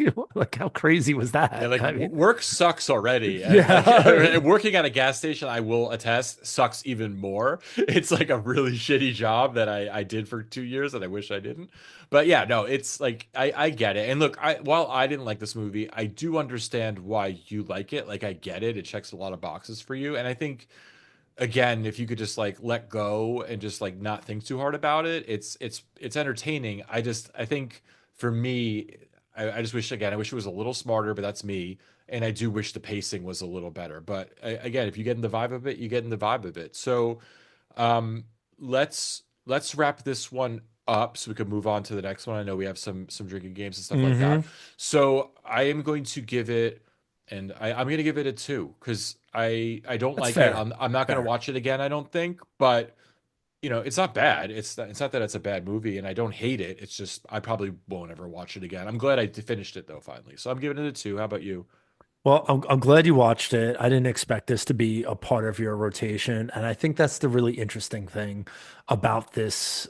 how crazy was
Yeah,
that?
like
I mean,
work sucks already, and like
yeah.
working at a gas station, I will attest, sucks even more. It's like a really shitty job that I did for 2 years that I wish I didn't. But yeah, no, it's like I get it. And look, while I didn't like this movie, I do understand why you like it. Like I get it. It checks a lot of boxes for you. And I think again, if you could just like let go and just like not think too hard about it, it's entertaining. I think for me, I just wish again, I wish it was a little smarter, but that's me. And I do wish the pacing was a little better. But again, if you get in the vibe of it, you get in the vibe of it. So um, let's wrap this one up so we can move on to the next one. I know we have some drinking games and stuff like that.
Hmm.
So I am going to give it, and I'm going to give it a two because I don't
That's
like it.
fair.
I'm not going to
Fair.
watch it again. I don't think, but it's not bad. It's not that it's a bad movie, and I don't hate it. It's just I probably won't ever watch it again. I'm glad I finished it though finally. So I'm giving it a two. How about you?
Well, I'm glad you watched it. I didn't expect this to be a part of your rotation, and I think that's the really interesting thing about this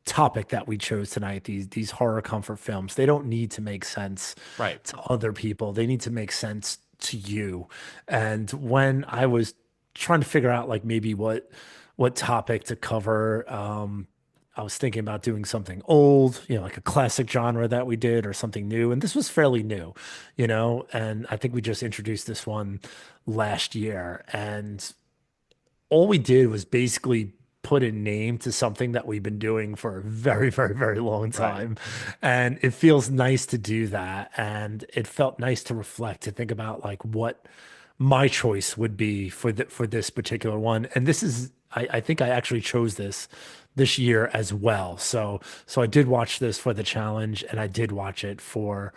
topic that we chose tonight. These horror comfort films, they don't need to make sense
Right.
to other people. They need to make sense to you. And when I was trying to figure out like maybe what topic to cover. I was thinking about doing something old, like a classic genre that we did, or something new. And this was fairly new, and I think we just introduced this one last year. And all we did was basically put a name to something that we've been doing for a very, very, very long
Right.
time. And it feels nice to do that. And it felt nice to reflect, to think about like what my choice would be for this particular one. And this is, I think I actually chose this year as well. So I did watch this for the challenge, and I did watch it for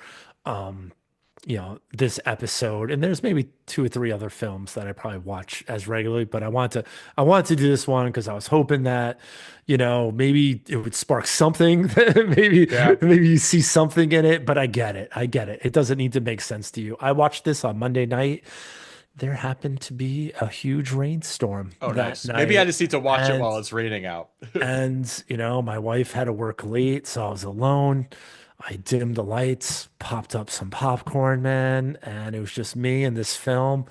this episode. And there's maybe two or three other films that I probably watch as regularly, but I wanted to do this one because I was hoping that, maybe it would spark something. maybe
Yeah.
maybe you see something in it, but I get it. I get it. It doesn't need to make sense to you. I watched this on Monday night. There happened to be a huge rainstorm
Oh,
that
nice. Maybe I
night.
just need to watch it
And
while it's raining out.
my wife had to work late, so I was alone. I dimmed the lights, popped up some popcorn, man, and it was just me and this film,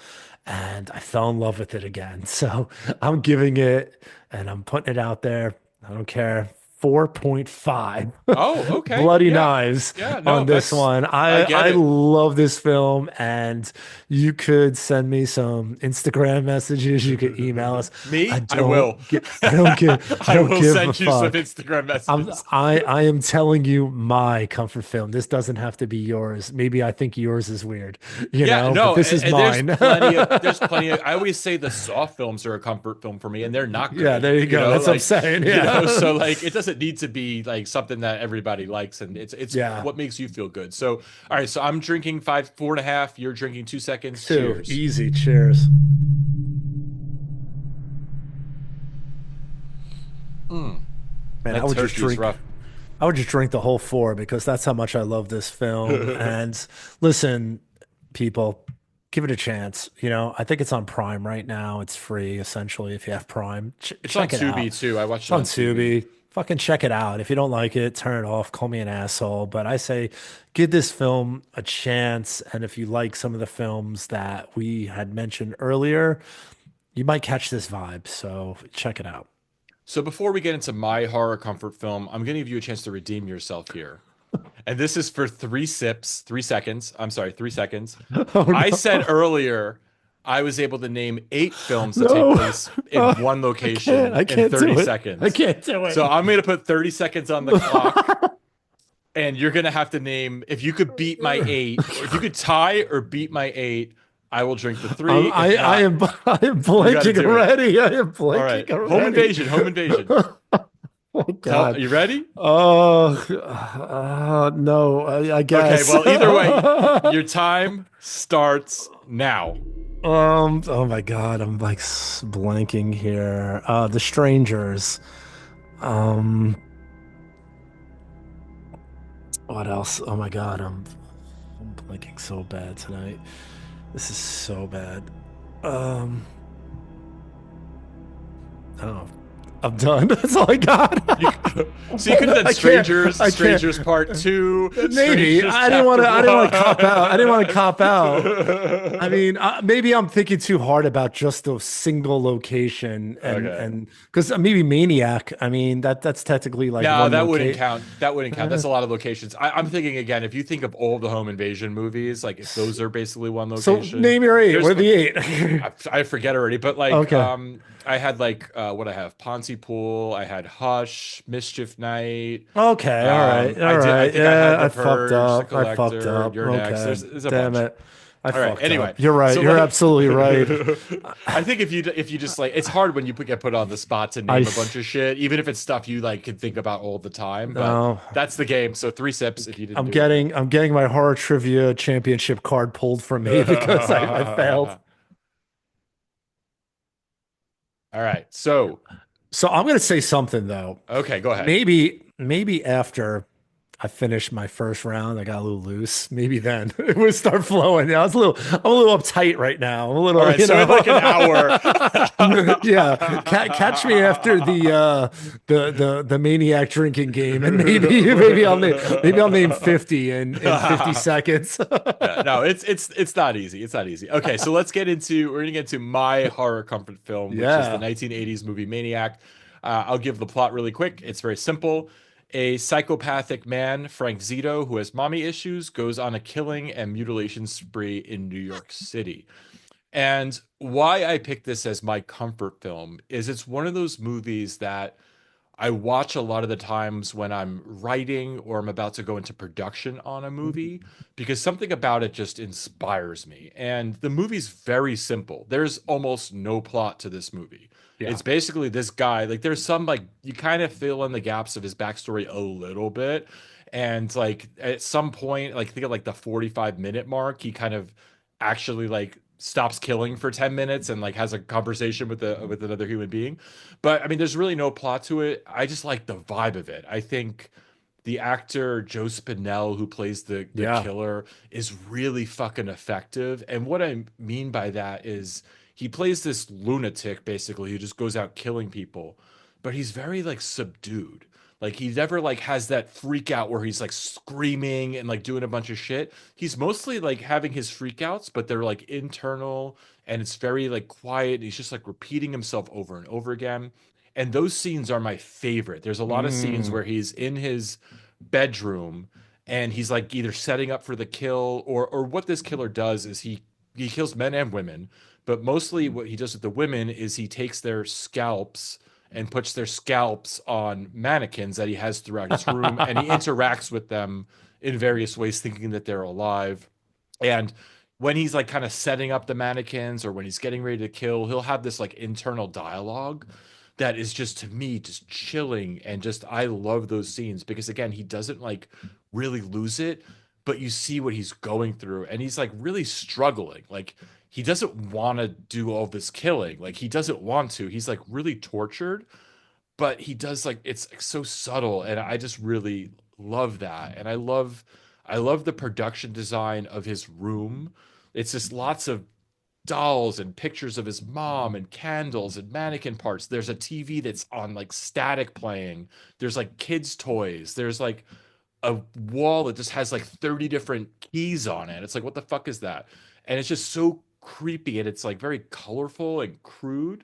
and I fell in love with it again. So I'm giving it, and I'm putting it out there. I don't care. 4.5
Oh, okay.
bloody
Yeah.
knives
Yeah. No,
on this
that's,
one.
I
I
get
I
it.
love this film, and you could send me some Instagram messages. You could email us. I
Me? I
don't
will.
get. I don't give. I
I
don't
will
give a
send you some
fuck.
Instagram
I'm
messages.
I am telling you my comfort film. This doesn't have to be yours. Maybe I think yours is weird,
Yeah,
but
no,
this is
and there's
mine.
plenty of I always say the soft films are a comfort film for me and they're not
Yeah,
good,
there you go. That's what I'm saying.
so
Yeah.
like it doesn't need to be like something that everybody likes and it's
Yeah.
what makes you feel good. So all right, so I'm drinking 4.5, you're drinking 2 seconds.
Two.
Cheers.
Easy. Cheers.
Mm,
Man, I
that
would just
turkey's
drink.
rough.
I would just drink the whole four because that's how much I love this film. And listen, people, give it a chance. I think it's on Prime right now. It's free essentially if you have Prime.
It's on
Check it out.
Tubi too. I watched
It's
it
on
on Tubi.
Tubi. Fucking check it out. If you don't like it, turn it off. Call me an asshole. But I say give this film a chance. And if you like some of the films that we had mentioned earlier, you might catch this vibe. So check it out.
So before we get into my horror comfort film, I'm going to give you a chance to redeem yourself here. And this is for 3 sips, 3 seconds. I'm sorry, 3 seconds.
Oh
I said
no.
earlier I was able to name 8 films that take
No.
place in one
I can't.
location
I
in
can't
30
do it. I
seconds.
can't do
So
it.
I'm going to put 30 seconds on the clock, and you're going to have to name if you could beat my 8, if you could tie or beat my 8, I will drink the 3. If
I
not,
am I am
you got to
blanking
do it.
already. I am
All
blanking
right. Home
already.
invasion, home invasion.
Oh
Tell,
God.
you ready?
Oh, no, I
Okay,
guess.
well, either way, your time starts now.
Oh my God, I'm like blanking here. The Strangers. Um, what else? Oh my God, I'm blanking so bad tonight. This is so bad. Um, oh, I'm done. That's all I got.
You, so you could have done
I can't.
Strangers,
I can't.
Strangers Part 2,
Maybe
Strangers
I didn't want
Chapter
to. I didn't want to cop out. I didn't want to
1.
cop out. I mean, maybe I'm thinking too hard about just a single location, and
Okay.
because maybe Maniac. I mean, that's technically like
No,
one
that wouldn't
locate.
count. That wouldn't count. That's a lot of locations. I'm thinking again, if you think of all the home invasion movies, like if those are basically one
So
location,
name your eight.
there's
What are the eight?
I forget already, but like
Okay.
I had like what I have Pontypool, I had Hush, Mischief Night.
Okay. All right.
I
All
did. I
right.
think I
Yeah,
had
I
The
fucked
Purge, The
up. I fucked
Collector,
up.
You're Next.
Okay.
There's a
Damn
bunch.
it. I
All right.
fucked
Anyway,
up. You're right.
so
You're
like,
absolutely right.
I think if you just like, it's hard when you get put on the spot to
I
name a bunch of shit, even if it's stuff you like can think about all the time. But
no.
that's the game. So 3 sips if you didn't
I'm
do it.
getting my horror trivia championship card pulled from me because I failed.
All right. So
So I'm gonna say something though.
okay, go ahead.
Maybe after I finished my first round. I got a little loose. Maybe then it would start flowing. Yeah, I'm a little uptight right now. I'm a
All
little,
right,
you
so in like an hour.
know. Yeah. Catch me after the maniac drinking game, and maybe I'll name 50 in 50 seconds.
Yeah, no, it's not easy. It's not easy. Okay, so we're gonna get into my horror comfort film, which is the
Yeah.
1980s movie Maniac. I'll give the plot really quick. It's very simple. A psychopathic man, Frank Zito, who has mommy issues, goes on a killing and mutilation spree in New York City. And why I picked this as my comfort film is it's one of those movies that I watch a lot of the times when I'm writing or I'm about to go into production on a movie because something about it just inspires me. And the movie's very simple. There's almost no plot to this movie.
Yeah.
It's basically this guy, like there's some like you kind of fill in the gaps of his backstory a little bit. And like at some point, like think of like the 45-minute mark, he kind of actually like stops killing for 10 minutes and like has a conversation with another human being. But I mean, there's really no plot to it. I just like the vibe of it. I think the actor Joe Spinell, who plays the
Yeah.
killer, is really fucking effective. And what I mean by that is he plays this lunatic basically who just goes out killing people, but he's very like subdued. Like he never like has that freak out where he's like screaming and like doing a bunch of shit. He's mostly like having his freakouts, but they're like internal and it's very like quiet. He's just like repeating himself over and over again. And those scenes are my favorite. There's a lot of scenes
Mm.
where he's in his bedroom and he's like either setting up for the kill or what this killer does is he kills men and women, but mostly what he does with the women is he takes their scalps and puts their scalps on mannequins that he has throughout his room and he interacts with them in various ways thinking that they're alive. And when he's like kind of setting up the mannequins or when he's getting ready to kill, he'll have this like internal dialogue that is just to me just chilling and just I love those scenes because again, he doesn't like really lose it, but you see what he's going through and he's like really struggling. Like he doesn't want to do all this killing. Like he doesn't want to. He's like really tortured, but he does like it's like, so subtle and I just really love that. And I love the production design of his room. It's just lots of dolls and pictures of his mom and candles and mannequin parts. There's a TV that's on like static playing. There's like kids' toys. There's like a wall that just has like 30 different keys on it. It's like, what the fuck is that? And it's just so creepy and it's like very colorful and crude.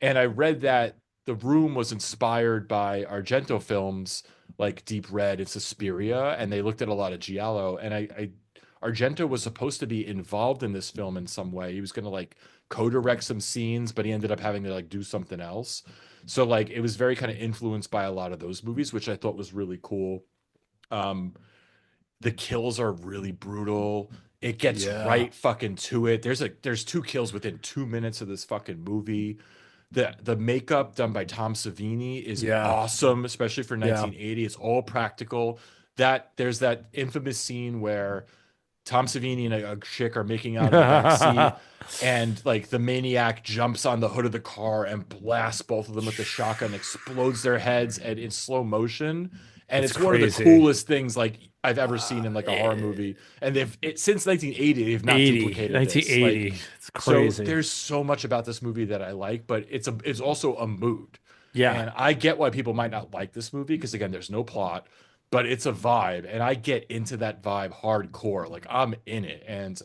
And I read that the room was inspired by Argento films like Deep Red and Suspiria, and they looked at a lot of Giallo. And I Argento was supposed to be involved in this film in some way. He was going to like co-direct some scenes, but he ended up having to like do something else. So like it was very kind of influenced by a lot of those movies, which I thought was really cool. Um, the kills are really brutal. It gets
Yeah.
right fucking to it. There's two kills within 2 minutes of this fucking movie. The makeup done by Tom Savini is
Yeah.
awesome, especially for
Yeah.
1980. It's all practical. That there's that infamous scene where Tom Savini and a chick are making out in the back seat, and like the maniac jumps on the hood of the car and blasts both of them with the shotgun, explodes their heads, and in slow motion. And
It's
it's one of the
crazy.
coolest things like I've ever seen in like a horror
Eh,
movie. And since 1980, they've not
80,
duplicated this. Like,
1980. It's
so
crazy.
there's so much about this movie that I like, but it's also a mood.
Yeah.
And I get why people might not like this movie because again, there's no plot, but it's a vibe, and I get into that vibe hardcore. Like I'm in it, and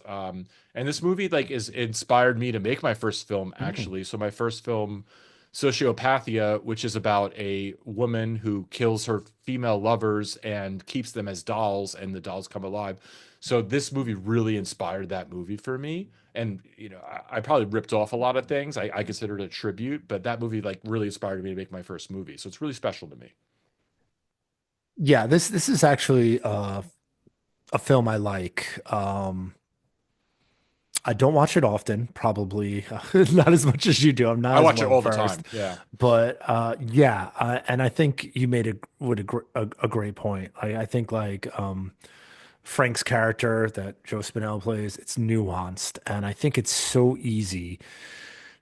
this movie like is inspired me to make my first film
Mm.
actually. So my first film, Sociopathia, which is about a woman who kills her female lovers and keeps them as dolls, and the dolls come alive. So this movie really inspired that movie for me. And I probably ripped off a lot of things. I consider it a tribute, but that movie like really inspired me to make my first movie. So it's really special to me.
Yeah, this is actually a film I like. I don't watch it often, probably not as much as you do. I'm not
I
as
watch it
well
all the
versed,
time. Yeah.
but yeah, and I think you made a great point. I think like Frank's character that Joe Spinell plays, it's nuanced, and I think it's so easy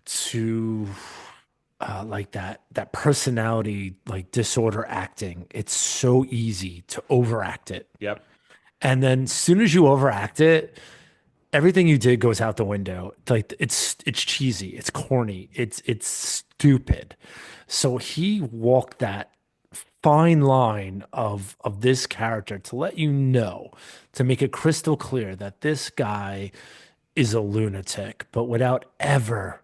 to like that personality like disorder acting. It's so easy to overact it.
Yep.
And then as soon as you overact it, everything you did goes out the window. Like it's cheesy, it's corny, it's stupid. So he walked that fine line of this character to let you know, to make it crystal clear that this guy is a lunatic, but without ever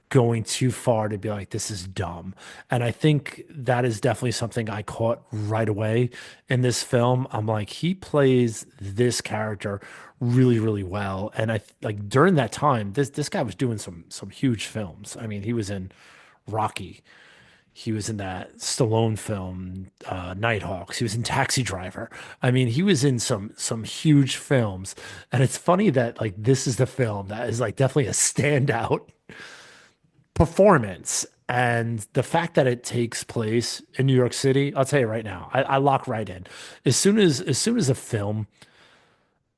going too far to be like, this is dumb. And I think that is definitely something I caught right away in this film. I'm like, he plays this character really, really well. And I like during that time, this guy was doing some huge films. I mean, he was in Rocky. He was in that Stallone film, Nighthawks. He was in Taxi Driver. I mean, he was in some huge films. And it's funny that like this is the film that is like definitely a standout performance. And the fact that it takes place in New York City, I'll tell you right now, I lock right in. As soon as a film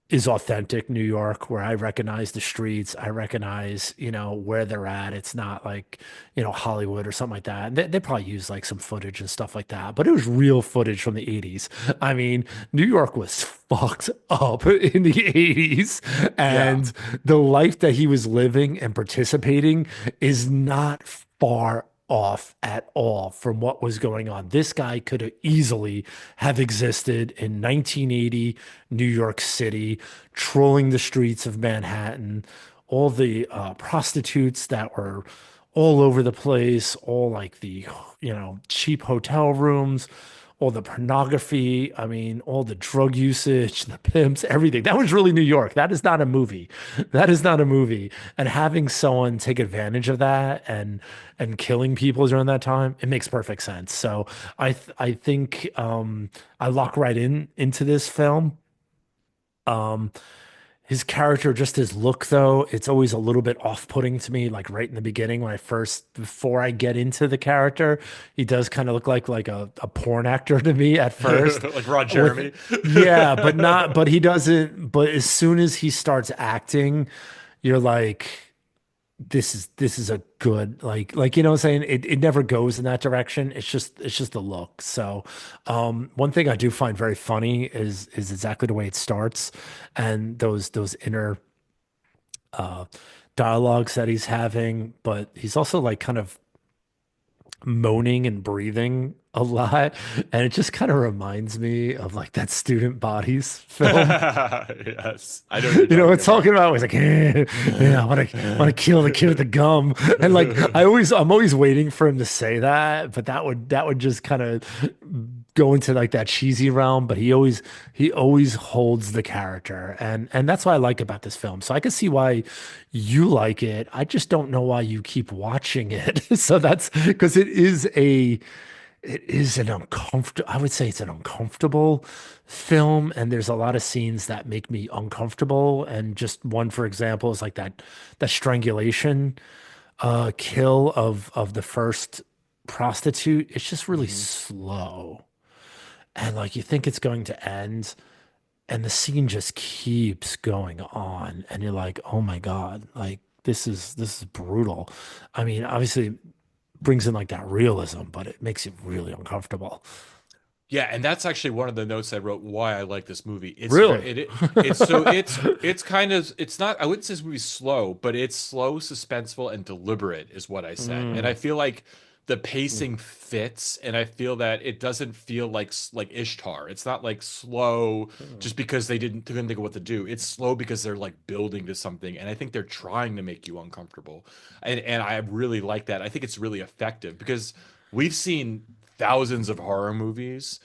is authentic New York, where I recognize the streets, I recognize, where they're at. It's not like, Hollywood or something like that. And they probably use like some footage and stuff like that, but it was real footage from the 80s. I mean, New York was fucked up in the 80s,
Yeah.
and the life that he was living and participating is not far off at all from what was going on. This guy could have easily have existed in 1980 New York City, trolling the streets of Manhattan, all the prostitutes that were all over the place, all like the, cheap hotel rooms, all the pornography. I mean, all the drug usage, the pimps, everything. That was really New York. That is not a movie. That is not a movie. And having someone take advantage of that and killing people during that time, it makes perfect sense. So I think I lock right into this film. Um, his character, just his look, though, it's always a little bit off-putting to me. Like right in the beginning, before I get into the character, he does kind of look like a porn actor to me at first.
Like Ron
With
Jeremy.
yeah, but he doesn't. But as soon as he starts acting, you're like, this is a good what I'm saying, it never goes in that direction. It's just the look. So one thing I do find very funny is exactly the way it starts, and those inner uh dialogues that he's having, but he's also like kind of moaning and breathing a lot, and it just kind of reminds me of like that Student Bodies film.
Yes, I know what you're
It's
talking
talking
about.
about he's like, yeah, I want to kill the kid with the gum, and like I'm always waiting for him to say that, but that would just kind of go into like that cheesy realm. But he always holds the character, and that's what I like about this film. So I can see why you like it. I just don't know why you keep watching it. So that's because it is an uncomfortable, I would say it's an uncomfortable film, and there's a lot of scenes that make me uncomfortable. And just one, for example, is like that strangulation kill of the first prostitute. It's just really
Mhm.
slow. And like you think it's going to end, and the scene just keeps going on, and you're like, oh my God, like this is brutal. I mean, obviously it brings in like that realism, but it makes you really uncomfortable.
Yeah, and that's actually one of the notes I wrote why I like this movie. It's very
Really?
it's kind of it's not I wouldn't say this movie's slow, but it's slow, suspenseful, and deliberate is what I said. And I
Mm.
feel like the pacing fits, and I feel that it doesn't feel like Ishtar. It's not like slow just because they couldn't think of what to do. It's slow because they're like building to something, and I think they're trying to make you uncomfortable. And I really like that. I think it's really effective because we've seen thousands of horror movies,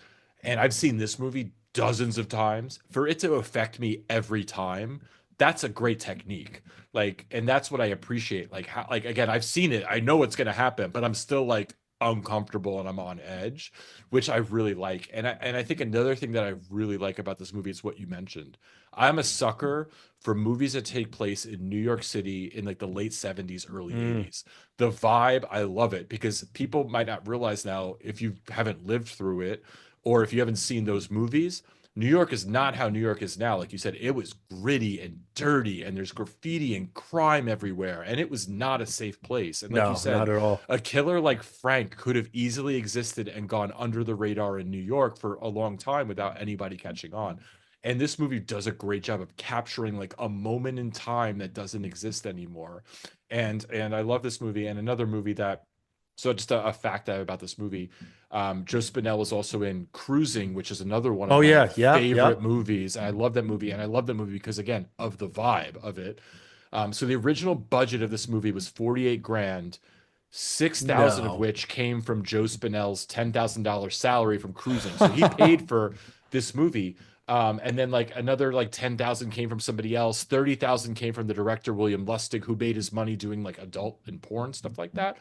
and I've seen this movie dozens of times. For it to affect me every time, that's a great technique. Like, and that's what I appreciate. Like, how, like again, I've seen it, I know what's gonna happen, but I'm still like uncomfortable and I'm on edge, which I really like. And I think another thing that I really like about this movie is what you mentioned. I'm a sucker for movies that take place in New York City in like the late 70s, early
Mm.
80s. The vibe, I love it because people might not realize now if you haven't lived through it or if you haven't seen those movies, New York is not how New York is now. Like you said, it was gritty and dirty, and there's graffiti and crime everywhere, and it was not a safe place. And like you
No, not
said,
at all.
a killer like Frank could have easily existed and gone under the radar in New York for a long time without anybody catching on. And this movie does a great job of capturing like a moment in time that doesn't exist anymore. And I love this movie. And another movie that, so just a fact I have about this movie, Joe Spinell was also in Cruising, which is another one of
Oh
my
yeah, yeah,
favorite
yep.
movies. And I love that movie. And I love that movie because, again, of the vibe of it. So the original budget of this movie was 48 grand, 6,000 of
No.
which came from Joe Spinell's $10,000 salary from Cruising. So he paid for this movie. And then like another like 10,000 came from somebody else. 30,000 came from the director William Lustig, who made his money doing like adult and porn stuff like that.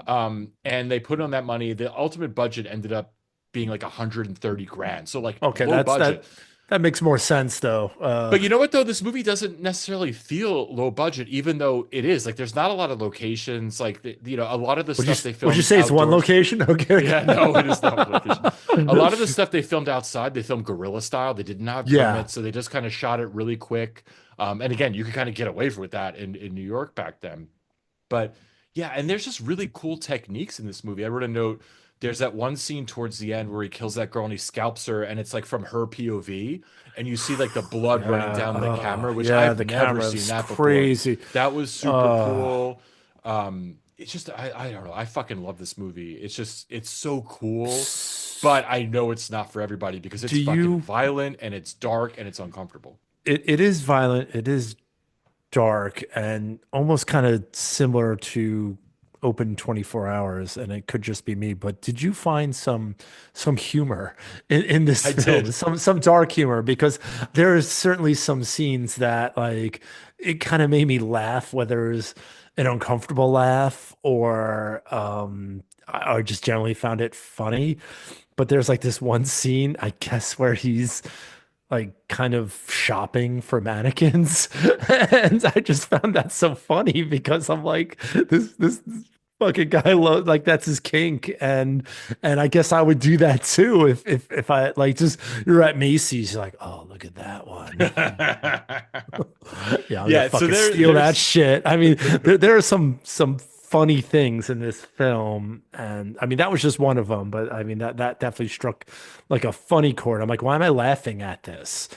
And they put on that money. The ultimate budget ended up being like 130 grand. So like
Okay,
low
that's
budget.
that makes more sense though.
But you know what though? This movie doesn't necessarily feel low budget, even though it is. Like there's not a lot of locations. Like a lot of the stuff they
Would you
filmed
say it's one
outdoors.
location? Okay.
Yeah, no, it is not one location. A lot of the stuff they filmed outside, they filmed guerrilla style. They didn't have
Yeah.
permits, so they just kind of shot it really quick. And again, you could kind of get away with that in New York back then. But yeah, and there's just really cool techniques in this movie. I wrote a note. There's that one scene towards the end where he kills that girl and he scalps her, and it's like from her POV, and you see like the blood running
Yeah.
down the camera, which
Yeah,
I've
the
never
camera
seen
is
that before.
crazy.
That was super
Uh,
cool. It's just I don't know. I fucking love this movie. It's so cool, but I know it's not for everybody because
do
it's fucking
you
violent and it's dark and it's uncomfortable.
it is violent, it is dark and almost kind of similar to Open 24 Hours, and it could just be me, but did you find some humor in this
I
film?
did.
Some dark humor because there is certainly some scenes that like it kind of made me laugh, whether it's an uncomfortable laugh or I just generally found it funny. But there's like this one scene, I guess, where he's like kind of shopping for mannequins. And I just found that so funny because I'm like, this fucking guy like that's his kink. And I guess I would do that too if I like just you're at Macy's, you're like, oh, look at that one. Yeah, I'm gonna
Yeah, so
fucking steal that
there's
shit. I mean, there are some funny things in this film, and I mean that was just one of them. But I mean that definitely struck like a funny chord. I'm like, why am I laughing at this?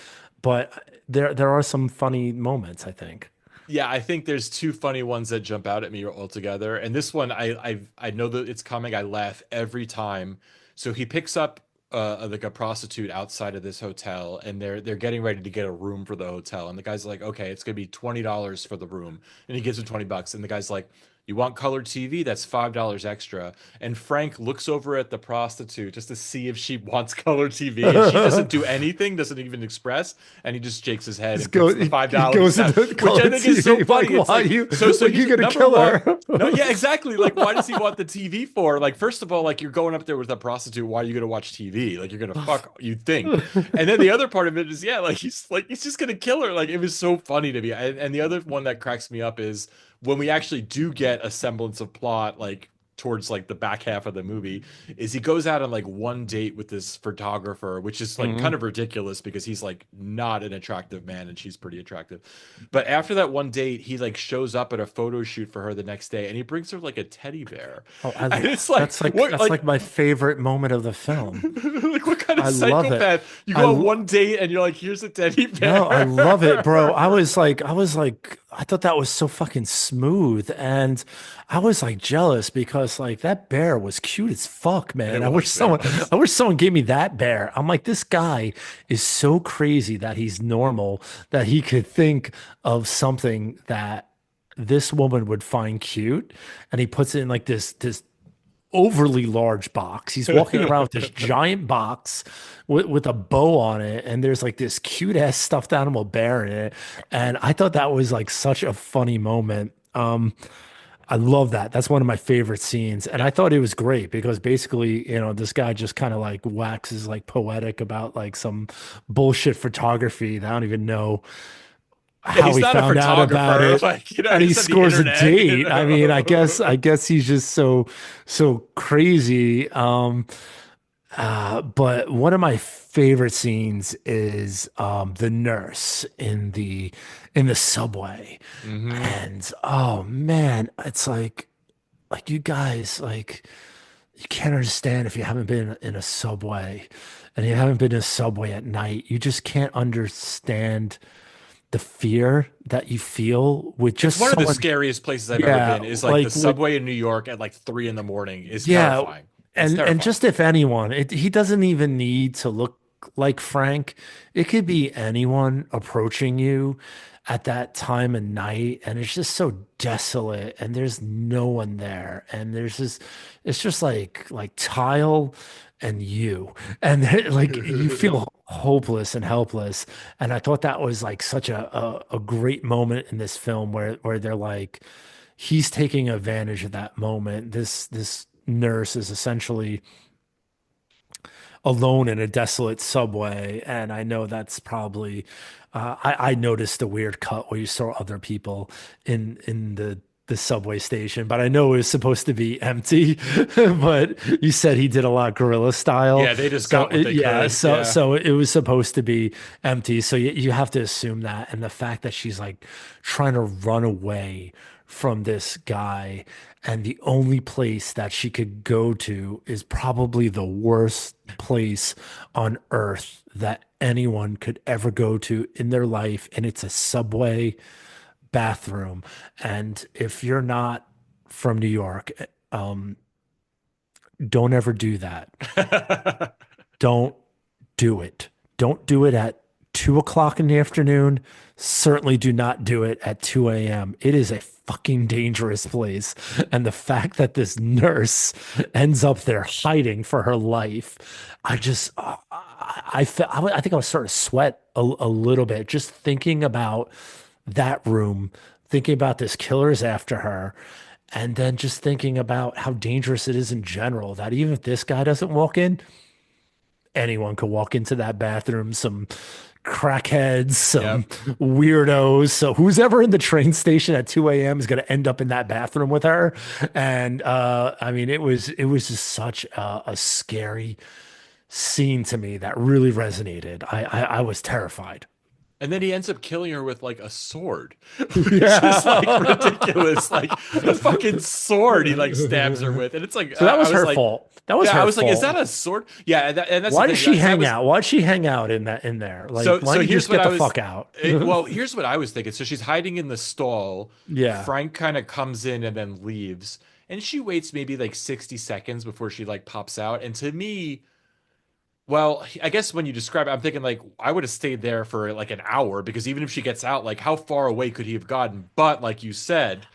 But there are some funny moments, I think.
Yeah, I think there's two funny ones that jump out at me altogether. And this one, I know that it's coming. I laugh every time. So he picks up like a prostitute outside of this hotel, and they're getting ready to get a room for the hotel. And the guy's like, "Okay, it's gonna be $20 for the room," and he gives him $20. And the guy's like, "You want colored TV? That's $5 extra." And Frank looks over at the prostitute just to see if she wants colored TV, and she doesn't do anything, doesn't even express, and he just shakes his head
Just
and puts
go,
the five
he
dollars
goes
down,
into
which I
color
think is so
TV.
funny.
Like,
It's
why
like
you
so
like
you
you gonna
number
kill
one,
her?
no, yeah, exactly. Like, why does he want the TV for? Like, first of all, like you're going up there with a prostitute. Why are you gonna watch TV? Like, you're gonna fuck. You think? And then the other part of it is, yeah, like he's just gonna kill her. Like, it was so funny to me. And the other one that cracks me up is when we actually do get a semblance of plot, like towards like the back half of the movie, is he goes out on like one date with this photographer, which is like kind
Mhm.
of ridiculous because he's like not an attractive man and she's pretty attractive. But after that one date, he like shows up at a photo shoot for her the next day and he brings her like a teddy bear.
Oh,
And it's like, what,
that's like my favorite moment of the film.
like what kind of
I love it.
psychopath? You
I
go on
l-
one date and you're like, here's a teddy
no, I
bear.
love it, bro. I thought that was so fucking smooth, and I was like jealous because like that bear was cute as fuck, man.
It was.
I wish someone gave me that bear. I'm like, this guy is so crazy that he's normal, that he could think of something that this woman would find cute, and he puts it in like this overly large box. He's walking around with this giant box with a bow on it, and there's like this cute ass stuffed animal bear in it. And I thought that was like such a funny moment. I love that. That's one of my favorite scenes. And I thought it was great because basically, this guy just kind of like waxes like poetic about like some bullshit photography that I don't even know
And
how
he's
he
not a
found out about
photographer,
it,
like,
and he
he's on the
scores a
internet,
date. I mean, I guess he's just so crazy. But one of my favorite scenes is the nurse in the subway.
Hmm.
And oh man, it's like you guys you can't understand if you haven't been in a subway and you haven't been in a subway at night. You just can't understand the fear that you feel with
It's
just
one of the
someone.
scariest places I've ever
Yeah,
been. Is like the
like with
subway in New York at like 3 in the morning is
yeah,
terrifying. It's
and
terrifying.
just if anyone, he doesn't even need to look like Frank. It could be anyone approaching you at that time of night, and it's just so desolate, and there's no one there, and it's just like tile and you, and like you feel hopeless and helpless. And I thought that was like such a great moment in this film where they're like he's taking advantage of that moment. This nurse is essentially alone in a desolate subway, and I know that's probably. I noticed a weird cut where you saw other people in the subway station, but I know it was supposed to be empty. But you said he did a lot guerrilla style,
Yeah, they just
so
got what they
yeah,
could. Yeah.
so it was supposed to be empty. So you have to assume that, and the fact that she's like trying to run away from this guy, and the only place that she could go to is probably the worst place on earth that anyone could ever go to in their life, and it's a subway bathroom. And if you're not from New York, don't ever do that. Don't do it. Don't do it at 2 o'clock in the afternoon. Certainly do not do it at 2 a.m. It is a fucking dangerous place. And the fact that this nurse ends up there hiding for her life, I just, I think I was starting to sweat a little bit just thinking about that room, thinking about this killer's after her. And then just thinking about how dangerous it is in general, that even if this guy doesn't walk in, anyone could walk into that bathroom, some crackheads, some
Yep.
weirdos. So who's ever in the train station at 2 a.m. is going to end up in that bathroom with her. And I mean, it was just such a scary scene to me that really resonated. I was terrified.
And then he ends up killing her with like a sword, which is like
Yeah.
ridiculous. Like a fucking sword he like stabs her with. And it's like
So that
I
was
was
her
like,
fault. That was
yeah, I
her
was like, is that
fault.
a sword? Yeah, and that's the
Why did
thing.
she
That
hang
was
out? Why'd she hang out in there? Like, why
so
didn't you
here's
just
what
get
I
the
was
fuck out?
well, here's what I was thinking. So she's hiding in the stall.
Yeah.
Frank kind of comes in and then leaves. And she waits maybe like 60 seconds before she like pops out. And to me, well, I guess when you describe it, I'm thinking like I would have stayed there for like an hour because even if she gets out, like how far away could he have gotten? But like you said,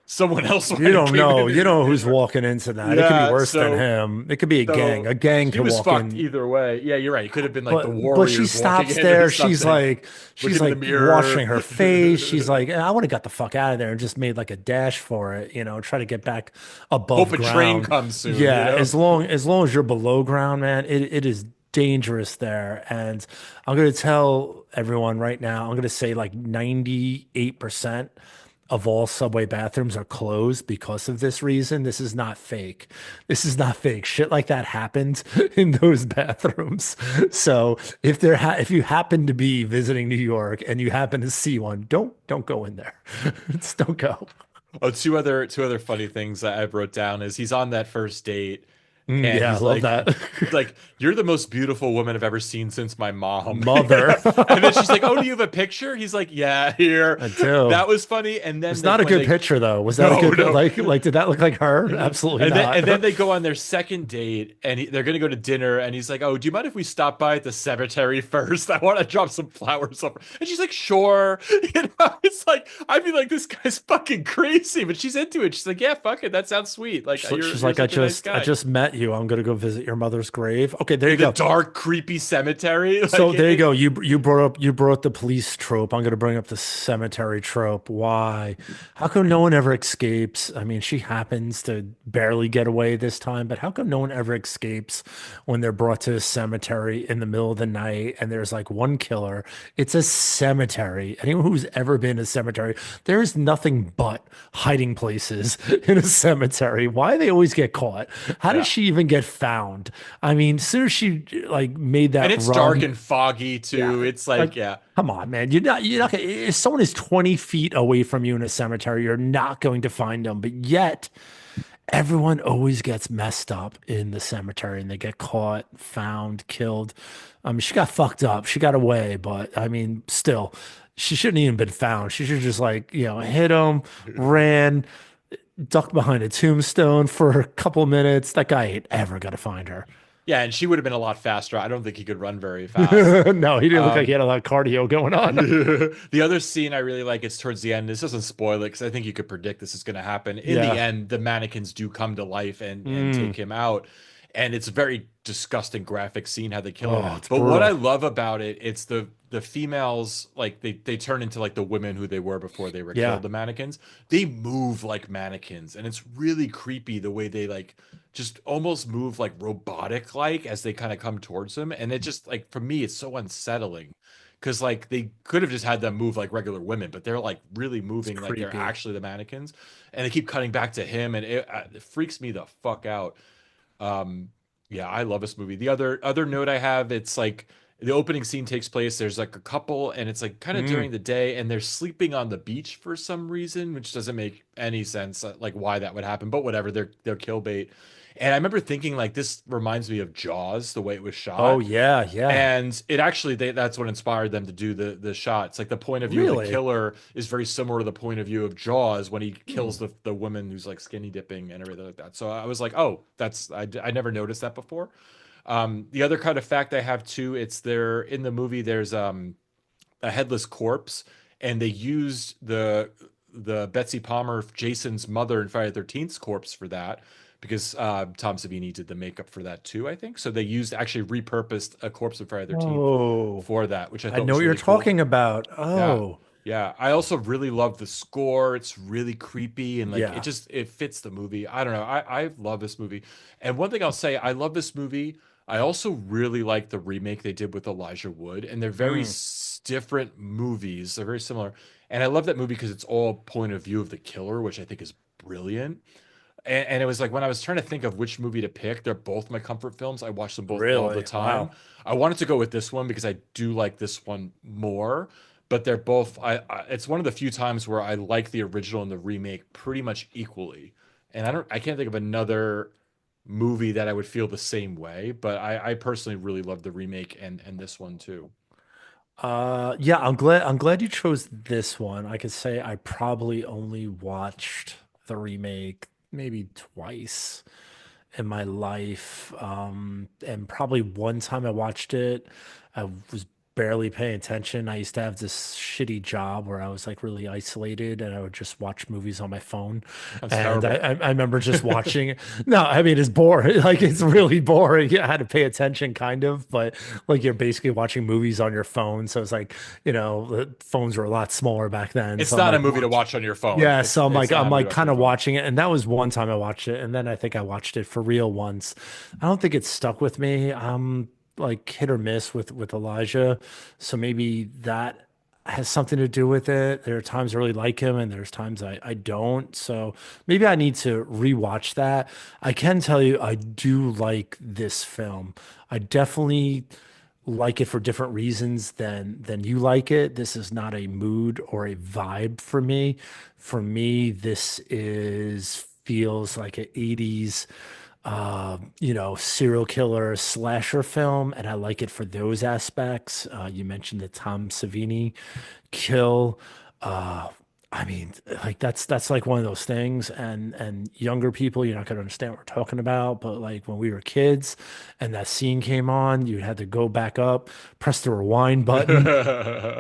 someone else
You
might have
don't
came
know.
in
You
and
know
hit
who's
her.
walking into that. It could be
Yeah,
worse than him. It could be a gang.
so
A gang
she
could
was
walk
fucked
in,
either way. Yeah, you're right. It could have been like the
but she
Warriors walking
stops
in or
there.
something.
She's
Looking in the
like
mirror.
washing her face. She's like, I want to get the fuck out of there, and just made like a dash for it, try to get back
Hope
above
a train
ground.
comes soon, you
Yeah,
know?
as long as you're below ground, man, it is dangerous there. And I'm gonna tell everyone right now, I'm gonna say like 98% of all subway bathrooms are closed because of this reason. This is not fake. This is not fake. Shit like that happens in those bathrooms. So if you happen to be visiting New York and you happen to see one, don't go in there. Just don't go.
Oh, two other funny things that I wrote down is he's on that first date and
Yeah, I love that.
he's like, you're the most beautiful woman I've ever seen since my mom.
Mother.
And then she's like, oh, do you have a picture? He's like, yeah, here.
I do.
That was funny. And then
It's not a
when
good
they
picture though. Was that a
no,
good
no.
did that look like her? Absolutely
And then
not.
they go on their second date and they're gonna go to dinner and he's like, "Oh, do you mind if we stop by at the cemetery first? I want to drop some flowers off." And she's like, "Sure." It's like I'd be like, "This guy's fucking crazy," but she's into it. She's like, "Yeah, fuck it, that sounds sweet. Like
She's
you're
like,
such a nice
I
guy."
just met you. I'm gonna go visit your mother's grave. Okay, there you
In the
go.
dark, creepy cemetery,
So there you go. You brought up the police trope. I'm gonna bring up the cemetery trope. Why? How come no one ever escapes? I mean, she happens to barely get away this time, but how come no one ever escapes when they're brought to a cemetery in the middle of the night and there's like one killer? It's a cemetery. Anyone who's ever been to a cemetery, there's nothing but hiding places in a cemetery. Why do they always get caught? How did
yeah.
she she even get found? I mean, as soon as she like made
And
that
it's dark
run,
and foggy
yeah,
too. It's like,
like
yeah.
come on, man. You're not if someone is 20 feet away from you in a cemetery, you're not going to find them. But yet everyone always gets messed up in the cemetery and they get caught, found, killed. I mean, she got fucked up. She got away, but I mean, still, she shouldn't even been found. She should just like, hit him, ran, ducked behind a tombstone for a couple minutes. That guy ain't ever gonna find her.
Yeah, and she would have been a lot faster. I don't think he could run very fast.
No, he didn't look like he
Um,
had a lot of cardio going on.
the other scene I really like is towards the end. This doesn't spoil it because I think you could predict this is going to happen. In the
Yeah.
end, the mannequins do come to life and
Mm.
take him out, and it's a very disgusting, graphic scene how they kill him.
Oh, it's
But what I
brutal.
love about it, it's the females like they turn into like the women who they were before they were
Yeah.
killed. The mannequins they move like mannequins, and it's really creepy the way they like just almost move like robotic like as they kind of come towards them, and it just like for me it's so unsettling because like they could have just had them move like regular women, but they're like really
It's
moving like they're
creepy.
actually the mannequins, and they keep cutting back to him, and it freaks me the fuck out. Um, yeah, I love this movie. The other note I have, it's like the opening scene takes place. There's like a couple, and it's like kind of
Mm.
during the day, and they're sleeping on the beach for some reason, which doesn't make any sense, like why that would happen. But whatever, they're kill bait. And I remember thinking like this reminds me of Jaws, the way it was
Oh
shot.
yeah, yeah.
And it actually that's what inspired them to do the shots. Like the point of view of the
Really?
killer is very similar to the point of view of Jaws when he
Hmm.
kills the woman who's like skinny dipping and everything like that. So I was like, oh, I never noticed that before. The other kind of fact I have too, it's there in the movie. There's a headless corpse, and they used the Betsy Palmer, Jason's mother in Friday the 13th's corpse for that because Tom Savini did the makeup for that too, I think. So they used actually repurposed a corpse of Friday the 13th
Oh,
for that, which I
I
thought
know
was
what you're
really cool.
talking about.
Yeah.
Oh,
Yeah. I also really love the score. It's really creepy and like
yeah.
it fits the movie. I don't know. I love this movie. And one thing I'll say, I love this movie. I also really like the remake they did with Elijah Wood, and they're very
Mm.
different movies. They're very similar. And I love that movie because it's all point of view of the killer, which I think is brilliant. And it was like when I was trying to think of which movie to pick, they're both my comfort films. I watch them both all the
Really?
time.
Wow.
I wanted to go with this one because I do like this one more, but they're both it's one of the few times where I like the original and the remake pretty much equally. And I can't think of another movie that I would feel the same way, but I personally really love the remake and this one too.
Yeah, I'm glad you chose this one. I could say I probably only watched the remake maybe twice in my life. And probably one time I watched it, I was barely paying attention. I used to have this shitty job where I was like really isolated and I would just watch movies on my phone.
That's
And I,
terrible.
I I remember just watching it. No, I mean, it's boring. Like, it's really boring. Yeah, I had to pay attention kind of, but like you're basically watching movies on your phone. So it's like, the phones were a lot smaller back then.
It's
So I'm
not a
like,
movie to
watch.
watch on your phone.
Yeah,
It's
so I'm
it's
like
not
I'm
a movie to
like
watch on
kind
your
of
phone.
watching it, and that was one time I watched it, and then I think I watched it for real once. I don't think it stuck with me. I'm like hit or miss with Elijah, so maybe that has something to do with it. There are times I really like him, and there's times I don't. So maybe I need to rewatch that. I can tell you I do like this film. I definitely like it for different reasons than you like it. This is not a mood or a vibe for me. For me, this is feels like an 80s serial killer slasher film, and I like it for those aspects. You mentioned the Tom Savini kill. Uh, I mean, like that's like one of those things, and younger people, you're not gonna understand what we're talking about. But like when we were kids, and that scene came on, you had to go back up, press the rewind button,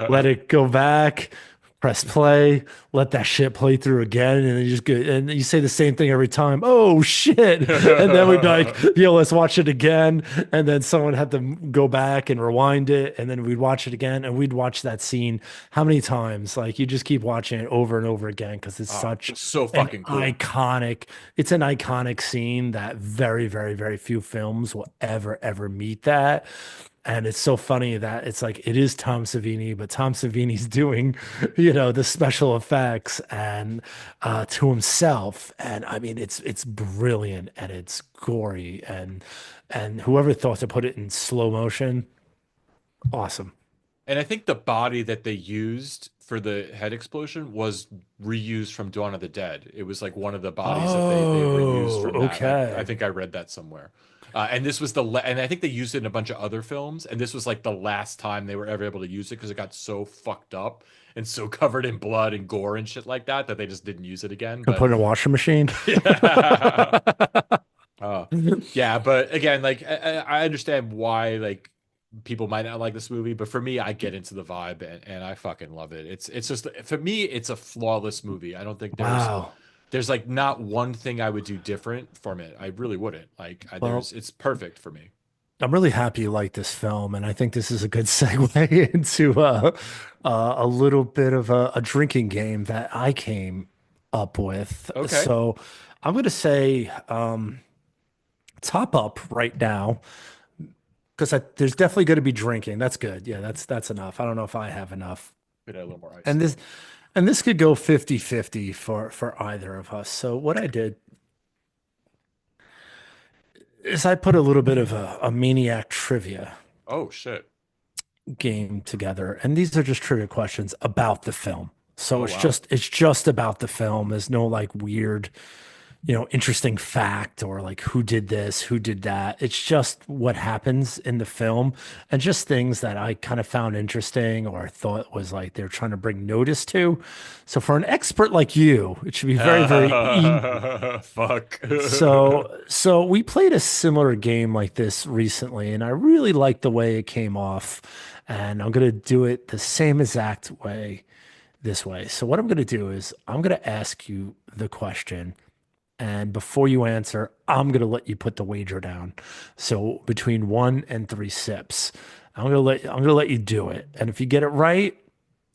let it go back, press play, let that shit play through again, and then you just go and you say the same thing every time. Oh shit. And then we'd be like, yo, let's watch it again. And then someone had to go back and rewind it, and then we'd watch it again, and we'd watch that scene how many times? Like you just keep watching it over and over again because it's
Oh,
such
it's so
an
fucking cool.
iconic scene that very, very, very few films will ever meet that. And it's so funny that it's like it is Tom Savini, but Tom Savini's doing, the special effects and to himself. And I mean, it's brilliant and it's gory and whoever thought to put it in slow motion, awesome.
And I think the body that they used for the head explosion was reused from Dawn of the Dead. It was like one of the bodies that they reused
Oh,
from that. I
okay.
think I read that somewhere. And this was and I think they used it in a bunch of other films. And this was like the last time they were ever able to use it because it got so fucked up and so covered in blood and gore and shit like that that they just didn't use it again.
And put
But
in a washing machine.
yeah. Uh, yeah, but again, like I understand why like people might not like this movie, but for me, I get into the vibe and I fucking love it. It's just for me, it's a flawless movie. I don't think
Wow.
there's like not one thing I would do different from it. I really wouldn't. Like
Well,
it's perfect for me.
I'm really happy you like this film, and I think this is a good segue into a little bit of a drinking game that I came up with.
Okay.
So I'm going to say top up right now because there's definitely going to be drinking. That's good. Yeah, that's enough. I don't know if I have enough.
Could add a little more ice
And
in
this
there.
and this could go 50-50 for either of us. So what I did is I put a little bit of a Maniac trivia
Oh shit.
game together, and these are just trivia questions about the film. So
Oh
it's
wow.
just about the film. There's no like weird, interesting fact or like who did this, who did that. It's just what happens in the film and just things that I kind of found interesting or thought was like they're trying to bring notice to. So for an expert like you, it should be very, very easy.
Fuck.
So we played a similar game like this recently, and I really liked the way it came off. And I'm gonna do it the same exact way this way. So what I'm gonna do is I'm gonna ask you the question, and before you answer, I'm gonna let you put the wager down. So between 1 and 3 sips, I'm gonna let you do it. And if you get it right,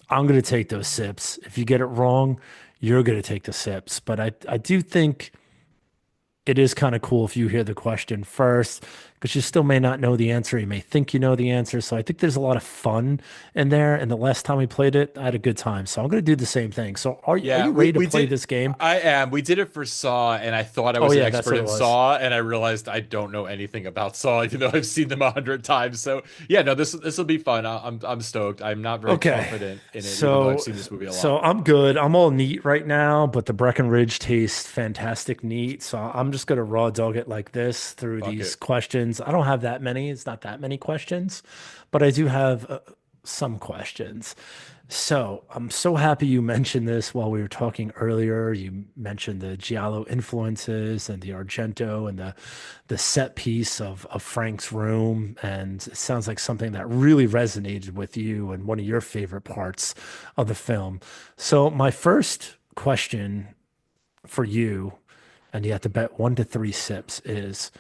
I'm gonna take those sips. If you get it wrong, you're gonna take the sips. But I do think it is kind of cool if you hear the question first because you still may not know the answer. You may think you know the answer. So I think there's a lot of fun in there. And the last time we played it, I had a good time. So I'm going to do the same thing. So are
Yeah,
you ready to
we
play
did.
this game?
I am. We did it for Saw, and I thought I
Oh,
was an
yeah, that's
expert
what it
in
was.
Saw, and I realized I don't know anything about Saw, even though I've seen them 100 times. So yeah, no, this will be fun. I'm stoked. I'm not very
Okay.
confident in it, even though I've
So
seen this movie a
so
lot.
I'm good. I'm all neat right now, but the Breckenridge tastes fantastic neat. So I'm just gonna raw dog it like this through
Fuck
these
it.
questions. I don't have that many. It's not that many questions, but I do have some questions. So I'm so happy you mentioned this while we were talking earlier. You mentioned the Giallo influences and the Argento and the set piece of Frank's room. And it sounds like something that really resonated with you and one of your favorite parts of the film. So my first question for you, and you have to bet 1 to 3 sips, is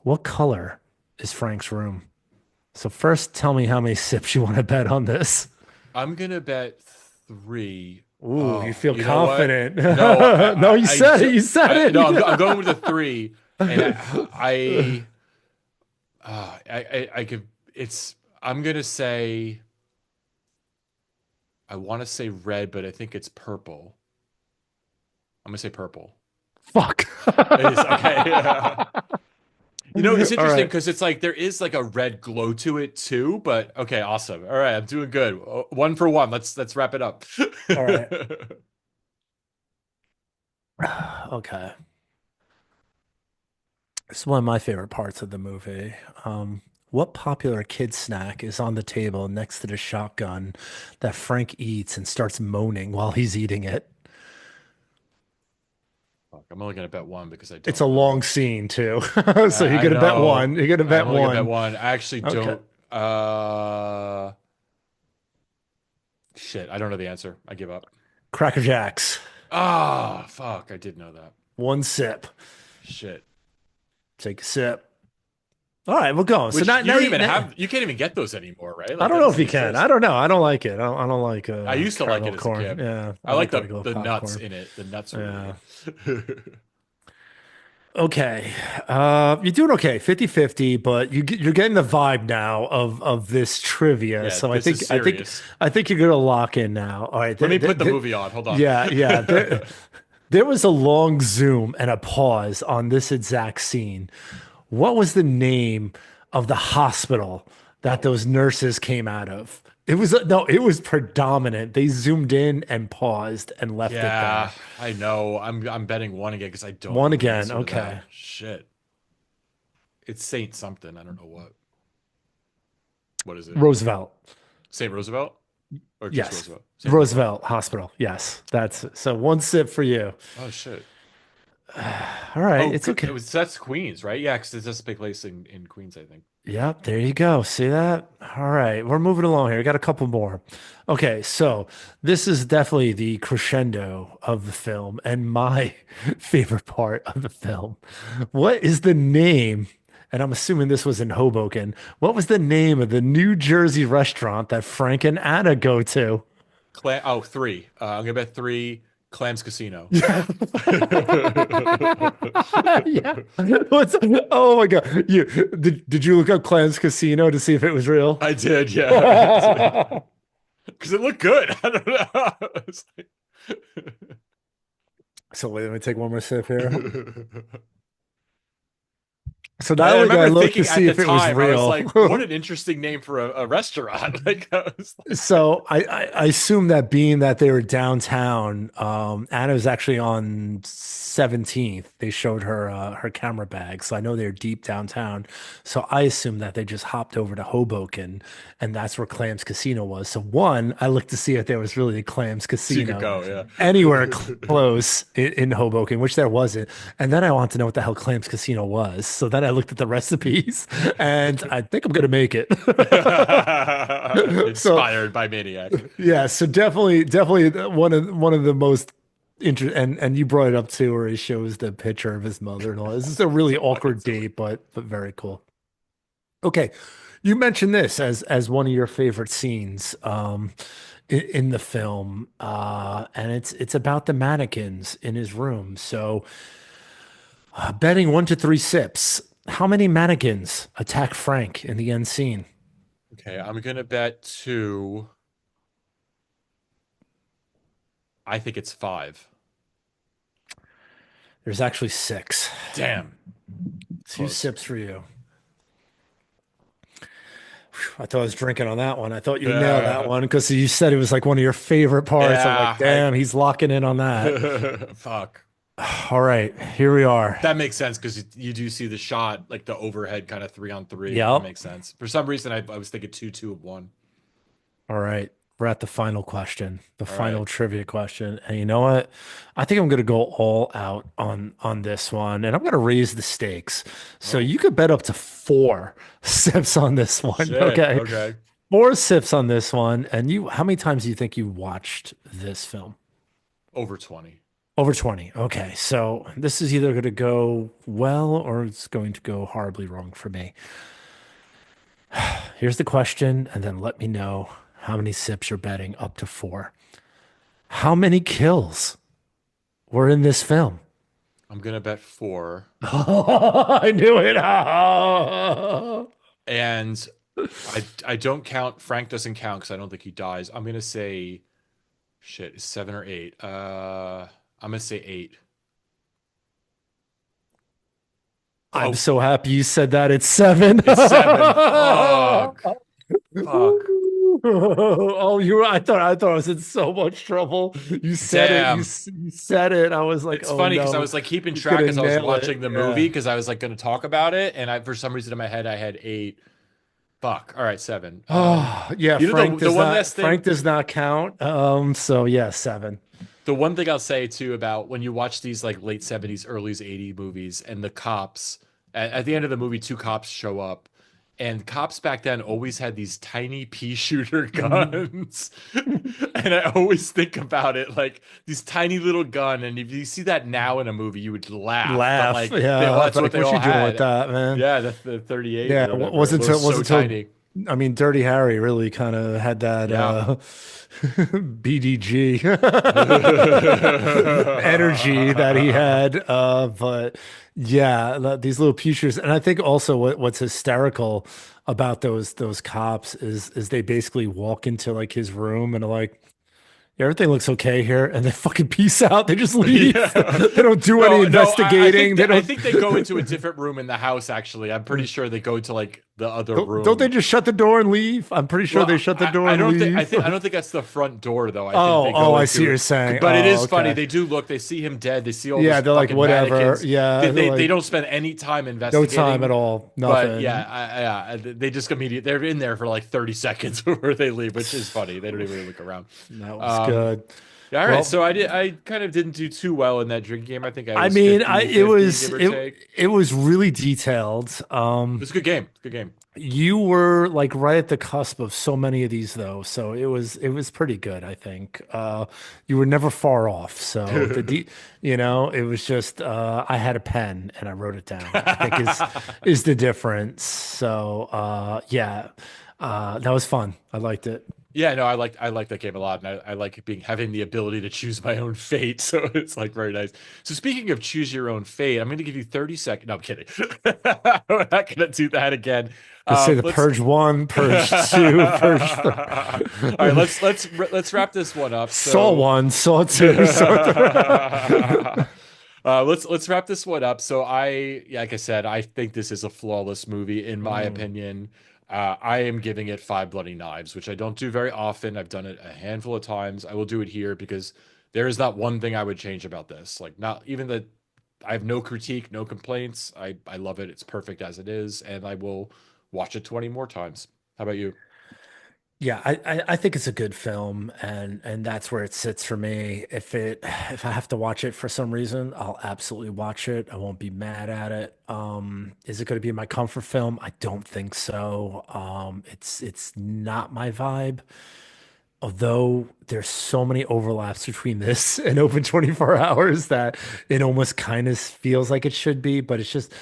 what color is Frank's room? So first tell me how many sips you want to bet on this.
I'm gonna bet three.
Ooh, you
Oh,
feel
you know what?
confident.
No,
No, you said it. You said
no, I'm
it.
going with a three, and I could. It's. I'm gonna say. I want to say red, but I think it's purple. I'm gonna say purple.
Fuck.
It is okay. You know, it's
All
interesting
right.
because it's like there is like a red glow to it too, but okay, awesome. All right, I'm doing good. One for one. Let's wrap it up.
All right. Okay. It's one of my favorite parts of the movie. What popular kid snack is on the table next to the shotgun that Frank eats and starts moaning while he's eating it?
Fuck, I'm only gonna bet one because I
It's
don't
a
know.
long scene too. So you're
I
gonna bet
know.
one. You're gonna
I'm
bet
only gonna bet
one.
one. I actually
Okay.
don't. Shit. I don't know the answer. I give up.
Cracker Jacks.
Ah, fuck. I did know that.
1 sip.
Shit.
Take a sip. All right, we're going. So
Which
now,
you
now,
don't
you,
even
now
have. You can't even get those anymore, right?
I
Like
don't
that
know if
doesn't
you can. I
exist.
don't know. I don't like it. I don't like
I used to like
caramel
it as a
corn.
kid.
Yeah, I
I like
like regular
the nuts
popcorn.
in it. The nuts were
Yeah.
really good.
Okay. You're doing okay, 50-50, but you're getting the vibe now of this trivia.
Yeah,
So I
this
think
is
I think
serious.
I think you're gonna lock in now. All right.
Let me put the movie on. Hold on.
Yeah, yeah. There was a long zoom and a pause on this exact scene. What was the name of the hospital that
Oh,
those nurses came out of? It was no, it was predominant. They zoomed in and paused and left it
yeah,
there.
I know. I'm betting one again because I don't
One
know the
again.
answer to that.
Okay.
Shit. It's Saint something. I don't know what. What is it?
Roosevelt.
Saint Roosevelt or just
Yes.
Roosevelt? Saint Roosevelt.
Roosevelt Hospital. Yes. That's so one sip for you.
Oh shit.
All right.
Oh,
It's okay.
that's Queens, right? Yeah, because it does take place in Queens, I think.
Yep, there you go. See that? All right, we're moving along here. We got a couple more. Okay, so this is definitely the crescendo of the film and my favorite part of the film. What is the name? And I'm assuming this was in Hoboken. What was the name of the New Jersey restaurant that Frank and Anna go to?
Three. I'm gonna bet three. Clams Casino.
Yeah. Yeah. What's, oh my God. Did you look up Clams Casino to see if it was real?
I did, yeah. Because it looked good. I don't know. It's
So wait, let me take one more sip here.
like-
So not
I
only did I
remember
look to
thinking at
see
the
if it was
time, I was
real,
like, what an interesting name for a restaurant. Like, I was like,
so I assume that being that they were downtown, Anna was actually on 17th. They showed her her camera bag, so I know they're deep downtown. So I assume that they just hopped over to Hoboken, and that's where Clams Casino was. So one, I looked to see if there was really a Clams
so you could
Casino
go,
anywhere
yeah.
close in Hoboken, which there wasn't. And then I wanted to know what the hell Clams Casino was. So then I looked at the recipes, and I think I'm gonna make it. So
Inspired by Maniac.
yeah, so definitely one of the most and you brought it up too, where he shows the picture of his mother and all. This is a really
So fucking
awkward
silly.
date, but very cool. Okay, you mentioned this as one of your favorite scenes in the film, and it's about the mannequins in his room. So, betting 1 to 3 sips, how many mannequins attack Frank in the end scene?
Okay, I'm gonna bet two. I think it's five.
There's actually six.
Damn,
Two
close.
sips for you. I thought I was drinking on that one. I thought you would nail that
Yeah,
one because you said it was like one of your favorite parts. I'm like,
yeah.
damn, he's locking in on that.
Fuck.
All right, here we are.
That makes sense because you do see the shot, like the overhead kind of 3-on-3. That
Yep.
makes sense. For some reason, I was thinking 2-2 of 1.
All right. We're at the final question, the
All right.
final trivia question. And you know what? I think I'm going to go all out on this one, and I'm going to raise the stakes. So
Oh,
you could bet up to 4 sips on this one.
shit.
Okay.
Okay.
4 sips on this one. And how many times do you think you watched this film?
Over 20.
Over 20. Okay. So this is either going to go well or it's going to go horribly wrong for me. Here's the question, and then let me know how many sips you're betting up to 4. How many kills were in this film?
I'm gonna bet 4.
I knew it.
And I don't count. Frank doesn't count because I don't think he dies. I'm gonna say shit, 7 or 8. I'm gonna say 8.
I'm
Oh,
so happy you said that. It's 7.
it's 7. Fuck. Fuck.
Oh, I thought I was in so much trouble. You said it.
Damn.
You said it. I was like,
It's
oh
funny because I
no,
was like keeping
he's
track
gonna
as I was
nail it.
watching the movie
Yeah.
because I was like going to talk about it, and I for some reason in my head I had 8. Fuck. All right, 7.
Oh, yeah,
You know the one last
Frank
thing.
does not count. So yeah, 7.
The one thing I'll say too about when you watch these like late 70s, early 80s movies, and the cops at the end of the movie, 2 cops show up, and cops back then always had these tiny pea shooter guns, and I always think about it like these tiny little gun, and if you see that now in a movie, you would laugh, but
Laugh.
like
Yeah.
that's what
Like,
they
what
all
you doing with
had.
that, man?
Yeah, the 38
Yeah.
or
It
whatever. It
wasn't
was
until
so tiny.
I mean, Dirty Harry really kind of had that
Yeah.
BDG energy that he had. But yeah, these little pictures, and I think also what's hysterical about those cops is they basically walk into like his room and are like, "Yeah, everything looks okay here," and they fucking peace out. They just leave.
Yeah.
They don't do any
No, I
investigating.
think
They
I
don't.
think they go into a different room in the house, actually. I'm pretty sure they go to like the other
Don't they
room.
just shut the door and leave? I'm pretty sure they
Well,
shut the door
I
and
don't think
leave.
I don't think that's the front door though. I think
Oh,
they
oh,
go
I see what
into
you're
it.
saying.
But it
Oh,
is funny.
okay.
They do look, they see him dead. They see all those
Yeah, they're like,
fucking
whatever.
mannequins.
Yeah, they're
They
like,
don't spend any time
no time at
investigating.
all.
But yeah,
Nothing.
they just immediately they're in there for like 30 seconds before they leave, which is funny. They don't even really look around.
That was
Um,
good.
yeah, all right.
Well,
So I kind of didn't do too well in that drinking game. I think I
I
was
mean,
50
it
50,
was
give or take. It
it was really detailed.
was a good game. Good game.
You were like right at the cusp of so many of these though, so it was pretty good, I think. You were never far off. So it was just I had a pen and I wrote it down, I think is the difference. So yeah. That was fun. I liked it.
Yeah, no, I like that game a lot, and I like having the ability to choose my own fate. So it's like very nice. So speaking of choose your own fate, I'm going to give you 30 seconds. No, I'm kidding. We're not going to do that again.
Let's say the
Let's.
Purge 1, Purge 2, Purge 3.
All right, let's wrap this one up.
Saw
So
1, Saw 2, Saw 3.
let's wrap this one up. So like I said, I think this is a flawless movie in my
Mm.
opinion. I am giving it five bloody knives, which I don't do very often. I've done it a handful of times. I will do it here because there is not one thing I would change about this. Like not even that I have no critique, no complaints. I love it. It's perfect as it is, and I will watch it 20 more times. How about you?
Yeah, I think it's a good film, and that's where it sits for me. If I have to watch it for some reason, I'll absolutely watch it. I won't be mad at it. Is it going to be my comfort film? I don't think so. It's not my vibe. Although there's so many overlaps between this and Open 24 Hours that it almost kind of feels like it should be, but it's just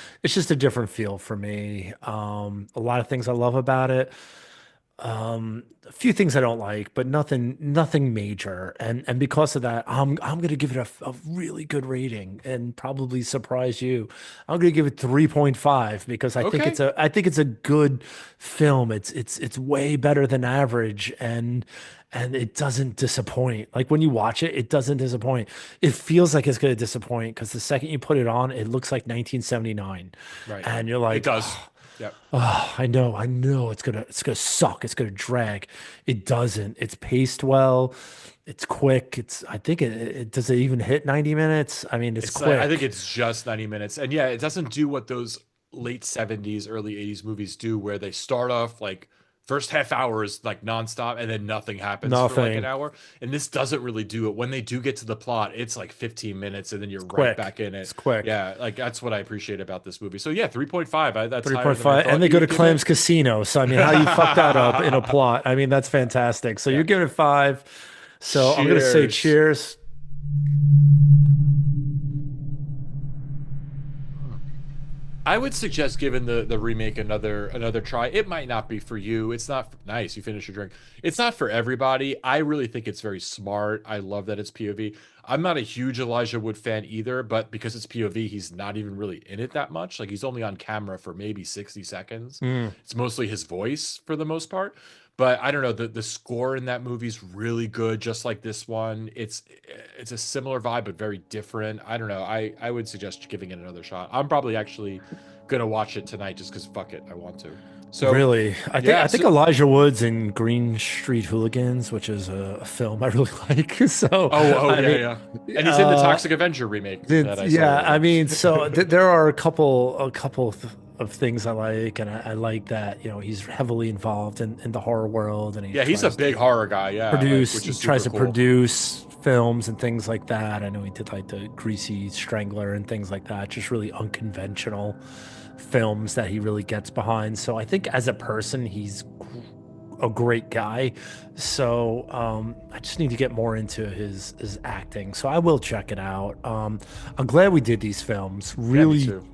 a different feel for me. A lot of things I love about it. A few things I don't like, but nothing major. And because of that, I'm gonna give it a really good rating and probably surprise you. I'm gonna give it 3.5 because
Okay.
I think it's a good film. It's way better than average and it doesn't disappoint. Like when you watch it, it doesn't disappoint. It feels like it's gonna disappoint because the second you put it on, it looks like 1979.
Right.
And you're
It
like,
does.
oh,
Yeah.
oh, I know it's gonna suck. It's gonna drag. It doesn't. It's paced well. It's quick. I think it does it even hit 90 minutes? I mean, it's
It's like I think
quick.
it's just 90 minutes. And yeah, it doesn't do what those late 70s, early 80s movies do where they start off like first half hour is like nonstop and then nothing happens for like an
Nothing.
hour. And this doesn't really do it. When they do get to the plot, it's like 15 minutes and then you're
It's
right
quick.
back in
It's
it.
quick.
Yeah, like that's what I appreciate about this movie. So yeah, 3.5. That's higher than I
3.5. And
thought
they
you
go to
would give it.
Clams Casino. So I mean, how you fuck that up in a plot? I mean, that's fantastic. So
Yeah.
you're giving it 5. So I'm gonna say
Cheers.
cheers.
I would suggest giving the remake another try. It might not be for you. It's not nice. You finish your drink. It's not for everybody. I really think it's very smart. I love that it's POV. I'm not a huge Elijah Wood fan either, but because it's POV, he's not even really in it that much. Like he's only on camera for maybe 60 seconds.
Mm.
It's mostly his voice for the most part. But I don't know, the score in that movie's really good, just like this one. It's a similar vibe, but very different. I don't know. I would suggest giving it another shot. I'm probably actually gonna watch it tonight just because fuck it, I want to. So
Really,
yeah,
I think
so
Elijah Wood's in Green Street Hooligans, which is a film I really like. So,
oh
I
yeah,
mean,
yeah. And he's in the
uh,
Toxic Avenger remake that I saw
yeah, I
earlier.
mean, so there are a couple of things I like, and I like that he's heavily involved in the horror world, and
Yeah, he's a big horror guy, yeah, like which
he
is
tries
super
to
cool.
produce films and things like that. I know he did like the Greasy Strangler and things like that, just really unconventional films that he really gets behind. So I think as a person, he's a great guy. So I just need to get more into his acting. So I will check it out. I'm glad we did these films.
Yeah, me
Really,
too.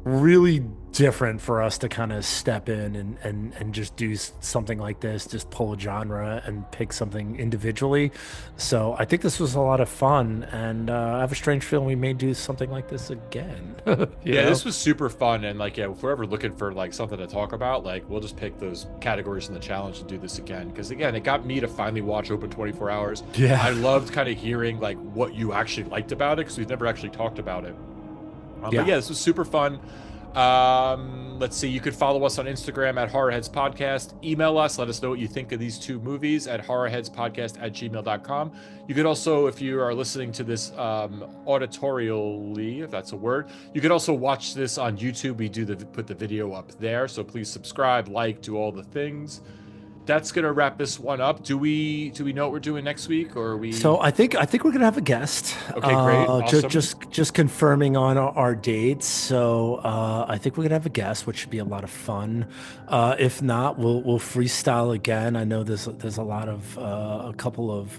really different for us to kind of step in and just do something like this, just pull a genre and pick something individually. So I think this was a lot of fun, and I have a strange feeling we may do something like this again. you
Yeah,
know?
this was super fun, and like, yeah, if we're ever looking for like something to talk about, like, we'll just pick those categories in the challenge and do this again. Because again, it got me to finally watch Open 24 Hours. I
Yeah.
loved kind of hearing like what you actually liked about it because we've never actually talked about it. But
Yeah.
yeah, this was super fun. Let's see. You could follow us on Instagram at Horrorheads Podcast. Email us. Let us know what you think of these two movies at horrorheadspodcast@gmail.com. You could also, if you are listening to this auditorially, if that's a word, you could also watch this on YouTube. We do put the video up there. So please subscribe, like, do all the things. That's gonna wrap this one up. Do we know what we're doing next week, or are
So
we?
I think we're gonna have a guest.
Okay, great,
Just
awesome.
just confirming on our dates. So I think we're gonna have a guest, which should be a lot of fun. If not, we'll freestyle again. I know there's a lot of a couple of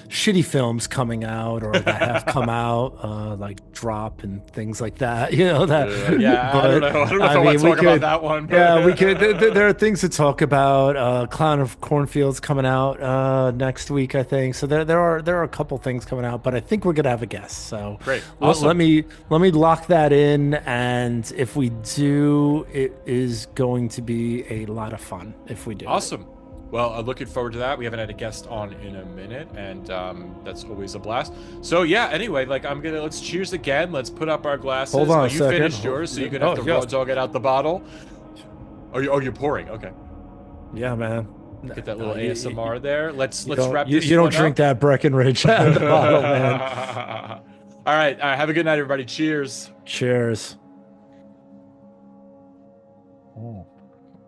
shitty films coming out or that have come out, like Drop and things like that. You know that.
Yeah, I don't
But
know. I don't know if
I
I want
mean,
to
we
talk about
could.
that one,
Yeah, we
but
could. There are things to talk about. Clown of Cornfields coming out next week, I think. So there are a couple things coming out, but I think we're gonna have a guest. So
great,
let
awesome,
me lock that in, and if we do, it is going to be a lot of fun if we do.
awesome. Well, I'm looking forward to that. We haven't had a guest on in a minute, and that's always a blast. So yeah. Anyway, like let's cheers again. Let's put up our glasses.
Hold on
Oh,
a
you
second.
finished yours, so you can have to raw
yes.
dog it out the bottle. You're pouring. Okay.
Yeah, man.
Get that little
No, you,
ASMR there. Let's
don't,
wrap
you,
this
you don't
one
drink
up.
that Breckenridge out of the bottle, man.
All right. Have a good night, everybody. Cheers.
Cheers.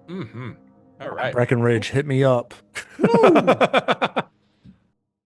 Mm-hmm. All right.
Breckenridge, hit me up.
Woo!